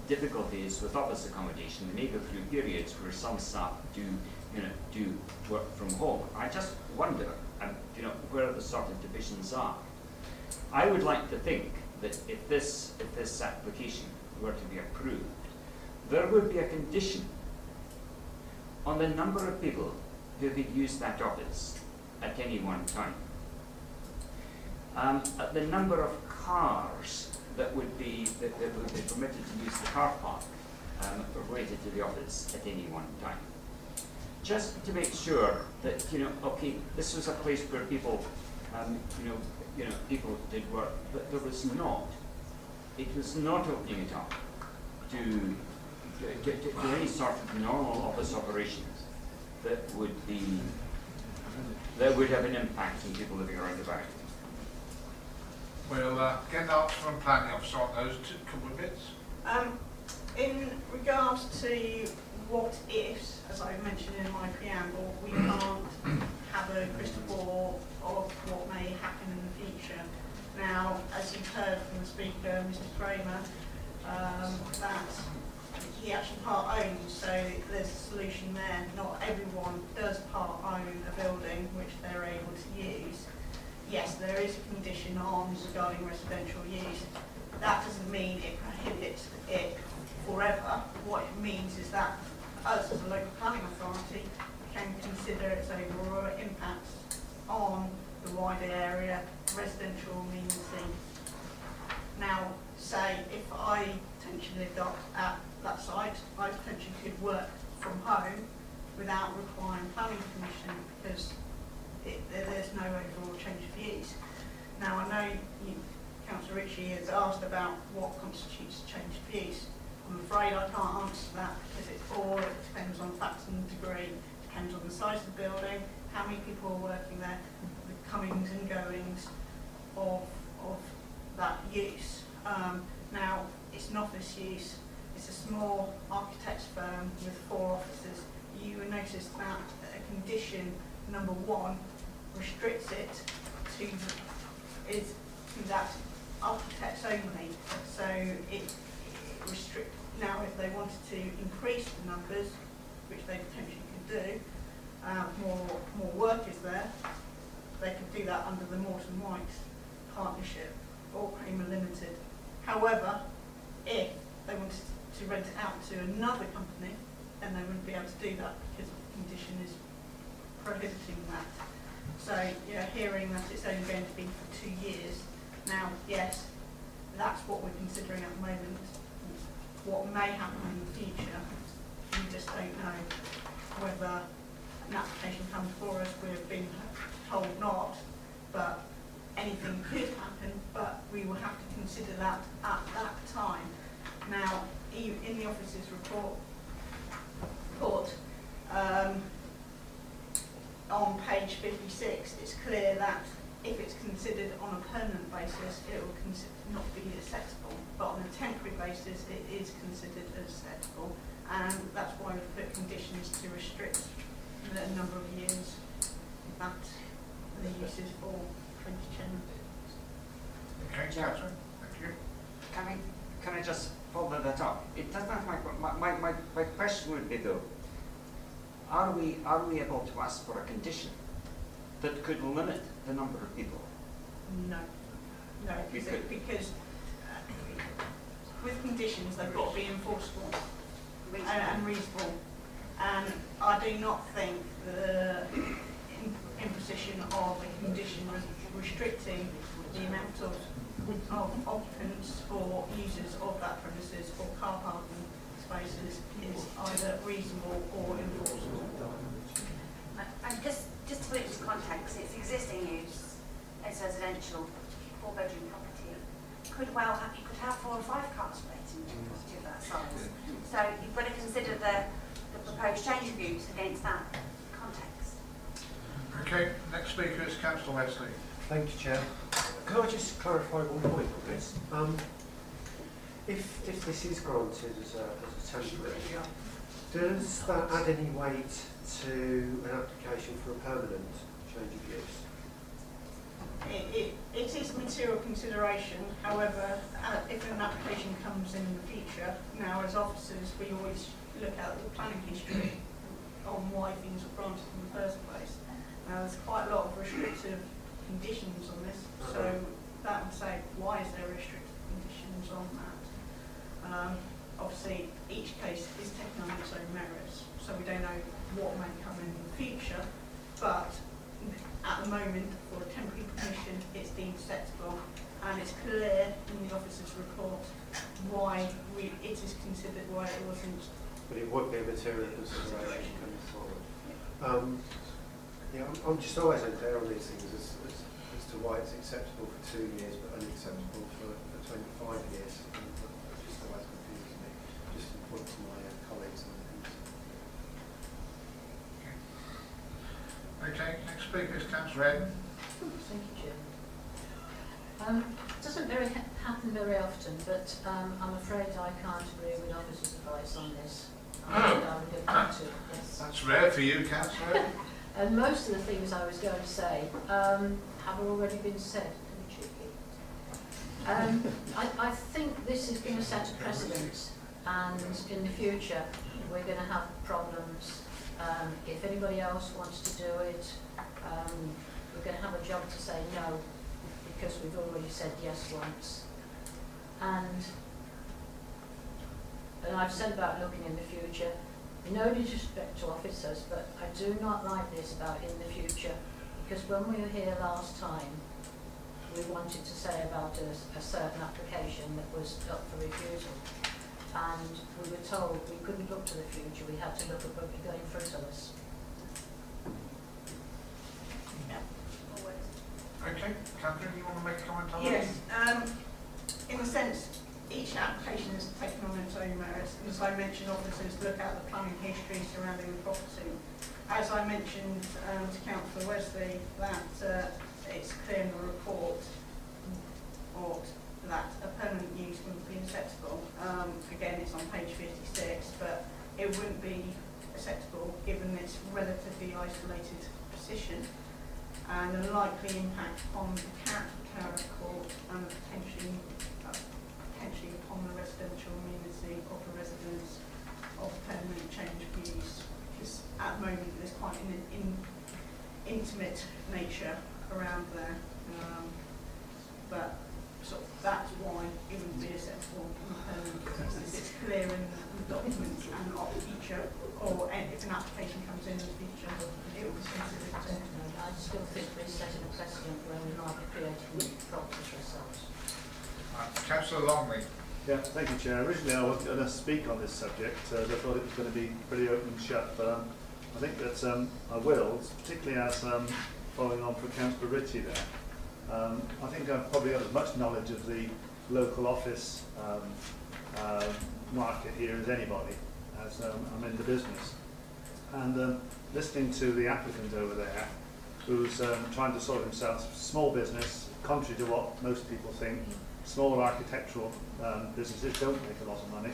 difficulties with office accommodation, they may go through periods where some staff do work from home. I just wonder, where the sort of divisions are. I would like to think that if this application were to be approved, there would be a condition on the number of people who could use that office at any one time. The number of cars that would be permitted to use the car park related to the office at any one time. Just to make sure that, okay, this was a place where people, people did work, but there was not. It was not opening it up to any sort of normal office operations that would have an impact on people living around about. We'll get an answer from planning officer on those couple of bits. In regards to what ifs, as I mentioned in my preamble, we can't have a crystal ball of what may happen in the future. Now, as you've heard from the speaker, Mr. Kramer, that he actually part owns, so there's a solution there. Not everyone does part own a building which they're able to use. Yes, there is a condition on regarding residential use. That doesn't mean it prohibits it forever. What it means is that us as a local planning authority can consider its overall impacts on the wider area, residential amenity. Now, say if I potentially lived up at that site, I potentially could work from home without requiring planning permission because there's no overall change of use. Now, I know Councillor Ritchie has asked about what constitutes change of use. I'm afraid I can't answer that because it depends on facts and degree, depends on the size of the building, how many people are working there, the comings and goings of that use. Now, it's an office use. It's a small architect's firm with 4 offices. You will notice that a condition number 1 restricts it to that architects only. So it restricts. Now, if they wanted to increase the numbers, which they potentially could do, more work is there, they could do that under the Morton White partnership or Kramer Limited. However, if they wanted to rent it out to another company, then they wouldn't be able to do that because the condition is prohibiting that. So you're hearing that it's only going to be for 2 years. Now, yes, that's what we're considering at the moment. What may happen in the future, we just don't know. Whether an application comes for us, we've been told not, but anything could happen, but we will have to consider that at that time. Now, in the officer's report, on page 56, it's clear that if it's considered on a permanent basis, it will not be acceptable, but on a temporary basis, it is considered acceptable, and that's why we've put conditions to restrict the number of years that the use is for. Thank you, Chairman. Okay, Councillor, thank you. Can I just follow that up? It does not. My question would be though: are we able to ask for a condition that could limit the number of people? No, because with conditions they've got to be enforceable and reasonable. And I do not think the imposition of a condition restricting the amount of occupants or users of that premises or car parking spaces is either reasonable or enforceable. And just to put it into context, it's existing use, it's residential, 4-bedroom property. You could have 4 or 5 cars relating to a property of that size. So you've got to consider the proposed change of use against that context. Okay, next speaker is Councillor Wesley. Thank you, Chair. Can I just clarify one point on this? If this is granted as a temporary, does that add any weight to an application for a permanent change of use? It is a material consideration. However, if an application comes in the future, now as officers we always look at the planning history on why things were granted in the first place. Now there's quite a lot of restrictive conditions on this, so that would say why is there restrictive conditions on that? Obviously each case is taken on its own merits, so we don't know what may come in the future, but at but it would be a material consideration coming forward. Yeah, I'm just always unclear on these things as to why it's acceptable for 2 years but unacceptable for 25 years. And that just always confuses me. Just a point to my colleagues and things. Okay, next speaker is Councillor Eden. Thank you, Chair. It doesn't happen very often, but I'm afraid I can't agree with officers' advice on this. I would get back to it, yes. That's rare for you, Councillor. And most of the things I was going to say have already been said, to be cheeky. I think this is going to set a precedent, and in the future we're going to have problems. If anybody else wants to do it, we're going to have a job to say no, because we've already said yes once. And I've said about looking in the future, no disrespect to officers, but I do not like this about in the future, because when we were here last time, we wanted to say about a certain application that was up for refusal, and we were told we couldn't look to the future, we had to look at what we got in front of us. Okay, Catherine, you want to make a comment on Yes, in a sense, each application is taken on its own merits, and as I mentioned, officers look at the planning history surrounding the property. As I mentioned to Councillor Wesley, that it's clear in the report that a permanent use wouldn't be acceptable. Again, it's on page 56, but it wouldn't be acceptable given its relatively isolated position and the likely impact on the character court and potentially upon the residential amenity of the residents of permanent change of use, because at the moment there's quite an intimate nature around there, but sort of that's why it wouldn't be acceptable on a permanent basis. It's clear in the documents and not the future, or if an application comes in the future, it will be considered. I still think we're setting a precedent where we might be creating problems for ourselves. Councillor Longley. Yeah, thank you, Chair. Originally I was going to speak on this subject. I thought it was going to be pretty open and shut, but I think that I will, particularly as following on from Councillor Ritchie there. I think I've probably got as much knowledge of the local office market here as anybody, as I'm in the business. And listening to the applicant over there, who's trying to sort himself, small business, contrary to what most people think, small architectural businesses don't make a lot of money.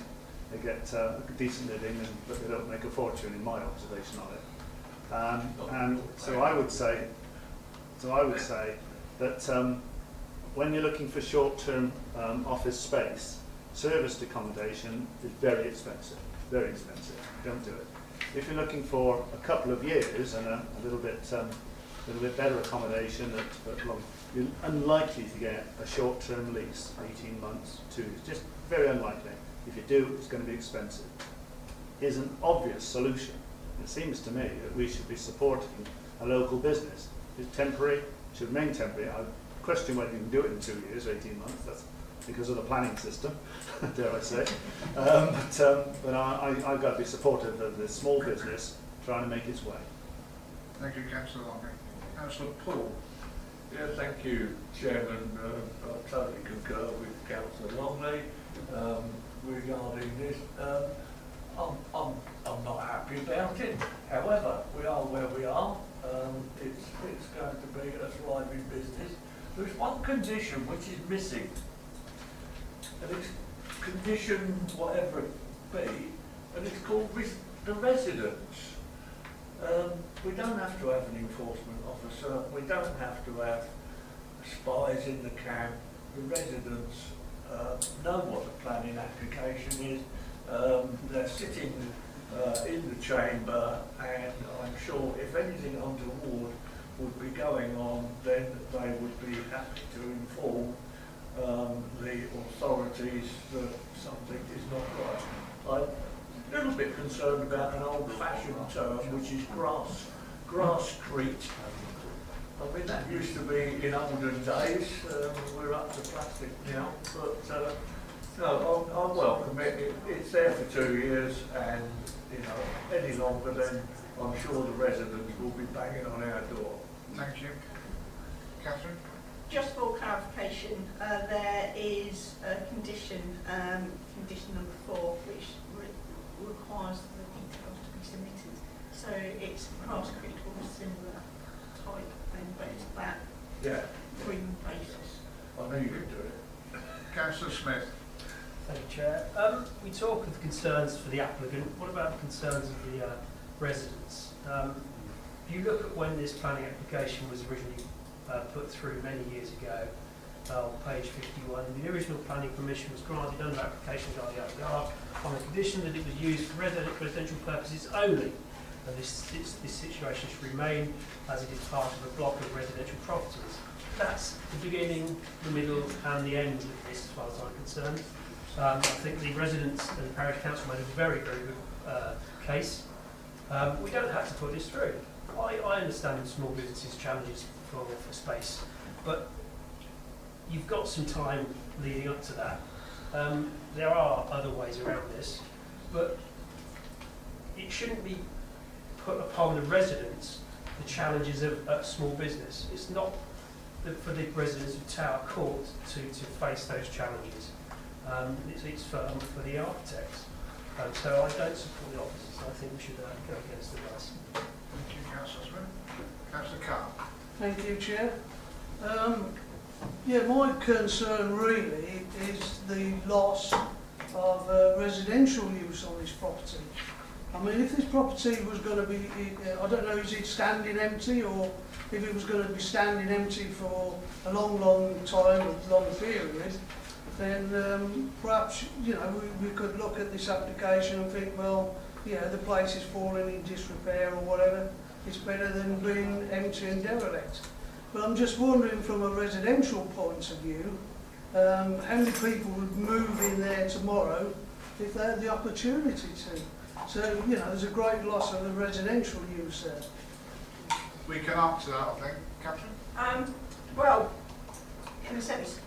They get a decent living, but they don't make a fortune, in my observation of it. And so I would say that when you're looking for short-term office space, serviced accommodation is very expensive. Very expensive. Don't do it. If you're looking for a couple of years and a little bit better accommodation, you're unlikely to get a short-term lease, 18 months, 2 years. Just very unlikely. If you do, it's going to be expensive. Is an obvious solution. It seems to me that we should be supporting a local business. It's temporary, should remain temporary. I question whether you can do it in 2 years, 18 months. That's because of the planning system, dare I say. But I've got to be supportive of this small business trying to make its way. Thank you, Councillor Longley. Councillor Poole. Yeah, thank you, Chairman. I totally concur with Councillor Longley regarding this. I'm not happy about it. However, we are where we are. It's going to be a thriving business. There's one condition which is missing, and it's condition whatever it be, and it's called the residents. We don't have to have an enforcement officer. We don't have to have spies in the camp. The residents know what the planning application is. They're sitting in the chamber, and I'm sure if anything untoward would be going on, then they would be happy to inform the authorities that something is not right. I'm a little bit concerned about an old-fashioned term, which is grasscrete. I mean, that used to be in olden days. We're up to plastic now, but No, I welcome it. It's there for 2 years, and you know, any longer, then I'm sure the residents will be banging on our door. Thank you. Catherine? Just for clarification, there is a condition, condition number 4, which requires the details to be submitted. So it's class critical, similar type thing, but it's that green basis. I know you can do it. Councillor Smith. Thank you, Chair. We talk of the concerns for the applicant. What about the concerns of the residents? If you look at when this planning application was originally put through many years ago, on page 51, the original planning permission was granted under application on the condition that it was used for residential purposes only. And this situation should remain as it is part of a block of residential properties. That's the beginning, the middle and the end of this as far as I'm concerned. I think the residents and the parish council made a very, very good case. We don't have to put this through. I understand small businesses' challenges for space, but you've got some time leading up to that. There are other ways around this, but it shouldn't be put upon the residents the challenges of small business. It's not for the residents of Tower Court to face those challenges. It's for the architects. So I don't support the officers. I think we should go against the rest. Thank you, Councillor Smith. Councillor Carr. Thank you, Chair. Yeah, my concern really is the loss of residential use on this property. I mean, if this property was going to be, I don't know, is it standing empty, or if it was going to be standing empty for a long, long time, a long period, then perhaps, you know, we could look at this application and think, well, yeah, the place is falling in disrepair or whatever. It's better than being empty and derelict. But I'm just wondering, from a residential point of view, how many people would move in there tomorrow if they had the opportunity to? So, you know, there's a great loss of the residential use there. We can answer that, I think. Catherine? Well, in a sense,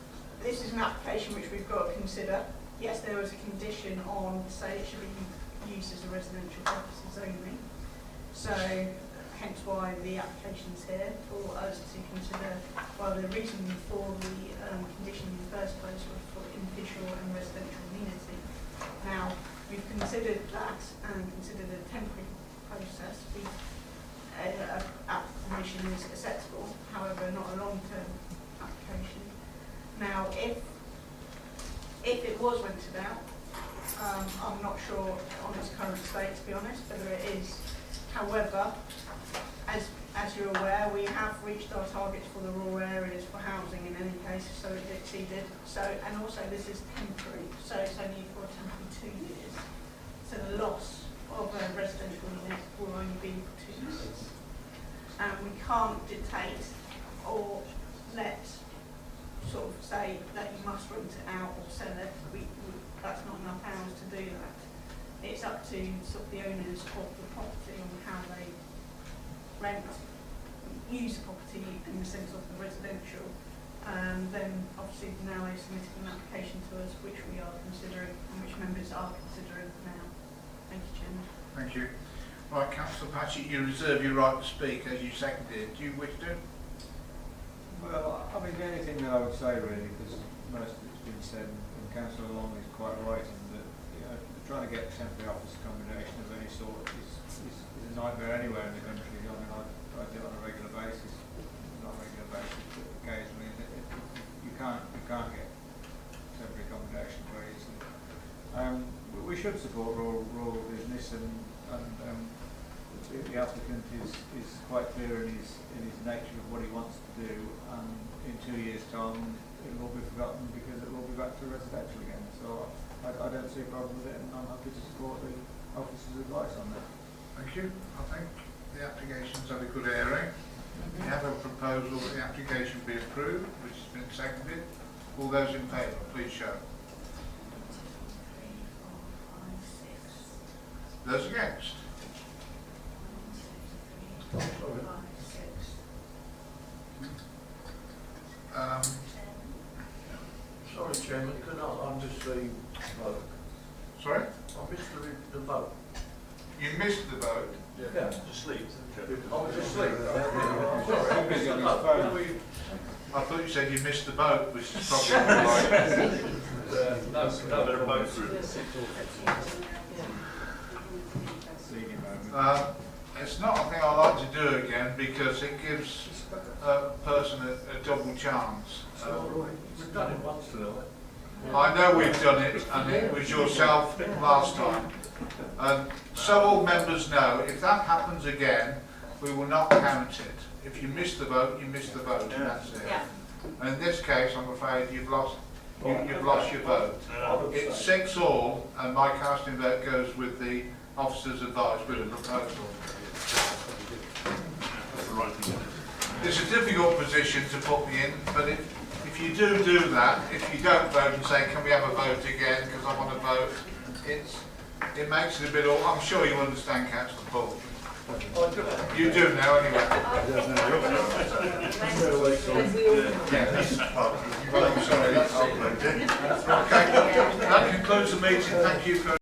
this is an application which we've got to consider. Yes, there was a condition on, say, it should be used as a residential purposes only. So, hence why the application's here for us to consider. Well, the reason for the condition in the first place was for individual and residential amenity. Now, we've considered that and considered a temporary process. Application is acceptable, however, not a long-term application. Now, if it was rented out, I'm not sure on its current state, to be honest, whether it is. However, as you're aware, we have reached our targets for the rural areas for housing in any case, so it exceeded. So, and also this is temporary, so it's only for a temporary 2 years. So the loss of a residential unit will only be for 2 years. And we can't dictate or let sort of say that you must rent it out or sell it. That's not enough hours to do that. It's up to sort of the owners of the property on how they use the property in the sense of the residential. Then obviously now they've submitted an application to us which we are considering and which members are considering now. Thank you, Chairman. Thank you. Right, Councillor Patchett, you reserve your right to speak as you seconded. Do you wish to? Well, I mean, the only thing that I would say really, because most of it's been said, and Councillor Long is quite right in that, you know, trying to get temporary office accommodation of any sort is a nightmare anywhere in the country. I mean, I do it on a regular basis, not a regular basis, but occasionally. You can't get temporary accommodation very easily. We should support rural business, and the applicant is quite clear in his nature of what he wants to do, and in 2 years' time it will be forgotten because it will be back to residential again. So I don't see a problem with it, and I'm happy to support the officer's advice on that. Thank you. I think the application's had a good airing. We have a proposal that the application be approved, which has been seconded. All those in favour, please show. Those against? Sorry, Chairman, can I just see the vote. You missed the vote. Yeah. Asleep. I was asleep. Sorry, I missed the vote. I thought you said you missed the boat, which is probably more like... It's not a thing I like to do again because it gives a person a double chance. We've done it once tonight. I know we've done it, and it was yourself last time. And so all members know, if that happens again, we will not count it. If you miss the vote, you miss the vote, and that's it. Yeah. And in this case, I'm afraid you've lost your vote. It's 6-all, and my casting vote goes with the officer's advice with the proposal. It's a difficult position to put me in, but if you do that, if you don't vote and say, can we have a vote again, because I want to vote, it makes it a bit awkward. I'm sure you understand, Councillor Paul. You do now, anyway. Okay, that concludes the meeting. Thank you for